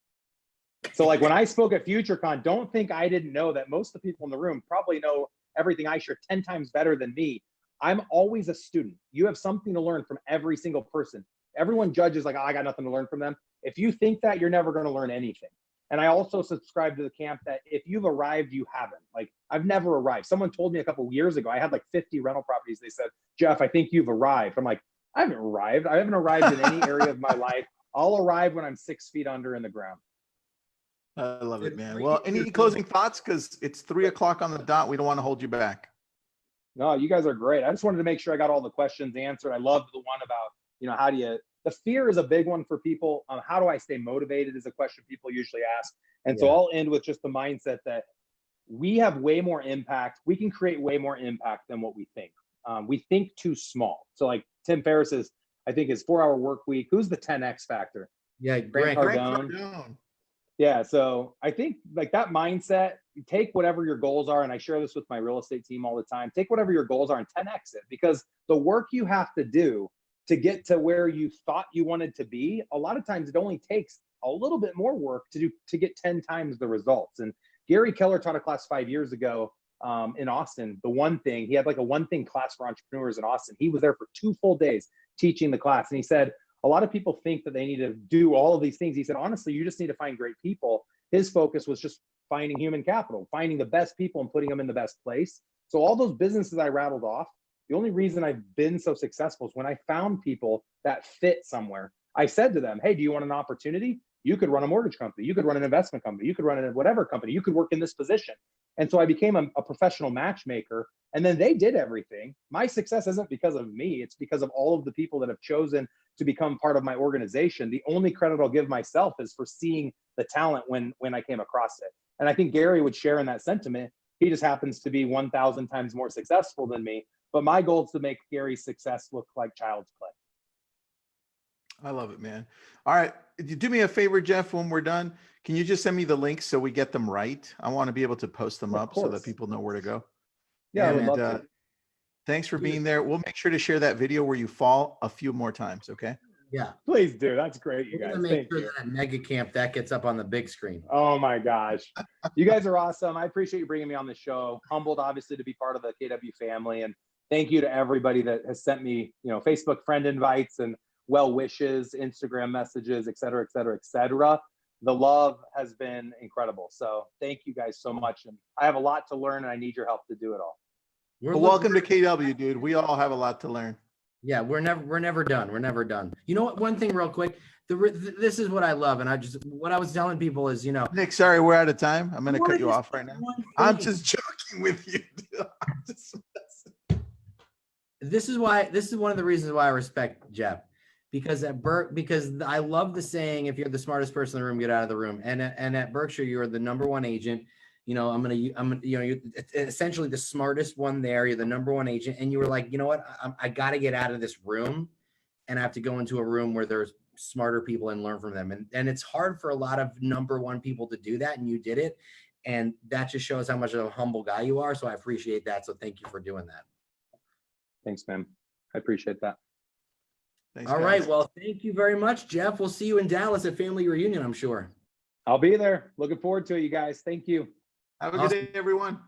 S3: So like when I spoke at FutureCon, don't think I didn't know that most of the people in the room probably know everything I share 10 times better than me. I'm always a student. You have something to learn from every single person. Everyone judges like, oh, I got nothing to learn from them. If you think that, you're never going to learn anything. And I also subscribe to the camp that if you've arrived, you haven't. Like, I've never arrived. Someone told me a couple of years ago, I had like 50 rental properties. They said, Jeff, I think you've arrived. I'm like, I haven't arrived. I haven't arrived in any area of my life. I'll arrive when I'm 6 feet under in the ground.
S2: I love it, man. Well, any closing thoughts? Because it's 3 o'clock on the dot. We don't want to hold you back.
S3: No, you guys are great. I just wanted to make sure I got all the questions answered. I loved the one about, how do you, the fear is a big one for people. How do I stay motivated is a question people usually ask. And so I'll end with just the mindset that we have way more impact. We can create way more impact than what we think. We think too small. So like Tim Ferriss is, I think his 4-hour work week. Who's the 10X factor?
S1: Yeah,
S3: Grant Cardone. Yeah, so I think like that mindset, you take whatever your goals are, and I share this with my real estate team all the time, take whatever your goals are and 10X it, because the work you have to do to get to where you thought you wanted to be, a lot of times it only takes a little bit more work to get 10 times the results. And Gary Keller taught a class 5 years ago in Austin. The one thing, he had like a one thing class for entrepreneurs in Austin. He was there for 2 full days teaching the class. And he said, a lot of people think that they need to do all of these things. He said, honestly, you just need to find great people. His focus was just finding human capital, finding the best people and putting them in the best place. So all those businesses I rattled off, the only reason I've been so successful is when I found people that fit somewhere. I said to them, hey, do you want an opportunity? You could run a mortgage company. You could run an investment company. You could run a whatever company. You could work in this position. And so I became a professional matchmaker. And then they did everything. My success isn't because of me. It's because of all of the people that have chosen to become part of my organization. The only credit I'll give myself is for seeing the talent when I came across it. And I think Gary would share in that sentiment. He just happens to be 1,000 times more successful than me. But my goal is to make Gary's success look like child's play.
S2: I love it, man. All right. You do me a favor, Jeff, when we're done, can you just send me the links so we get them right? I want to be able to post them up so that people know where to go.
S3: Yeah,
S2: and,
S3: I would love to.
S2: Thanks for being there. We'll make sure to share that video where you fall a few more times. Okay.
S1: Yeah.
S3: Please do. That's great, you
S1: We're
S3: guys.
S1: gonna make
S3: Thank
S1: sure
S3: you.
S1: that at Mega Camp that gets up on the big screen.
S3: Oh my gosh. You guys are awesome. I appreciate you bringing me on the show. Humbled, obviously, to be part of the KW family. And thank you to everybody that has sent me, Facebook friend invites and well wishes, Instagram messages, et cetera, et cetera, et cetera. The love has been incredible. So thank you guys so much. And I have a lot to learn and I need your help to do it all.
S2: Well, welcome to KW, dude. We all have a lot to learn.
S1: Yeah, we're never done. We're never done. You know what? One thing real quick, this is what I love. And what I was telling people is,
S2: Nick, sorry, we're out of time. I'm going to cut you off right now.
S1: one
S2: I'm
S1: thing.
S2: just joking with you. Dude.
S1: This is one of the reasons why I respect Jeff, because because I love the saying, if you're the smartest person in the room, get out of the room. And at Berkshire, you're the number one agent. You're essentially the smartest one there. You're the number one agent. And you were like, you know what? I got to get out of this room and I have to go into a room where there's smarter people and learn from them. And it's hard for a lot of number one people to do that. And you did it. And that just shows how much of a humble guy you are. So I appreciate that. So thank you for doing that.
S3: Thanks, man. I appreciate that.
S2: Thanks,
S1: All
S2: guys.
S1: right. Well, thank you very much, Jeff. We'll see you in Dallas at family reunion, I'm sure.
S3: I'll be there. Looking forward to it, you guys. Thank you.
S2: Have a good day, everyone.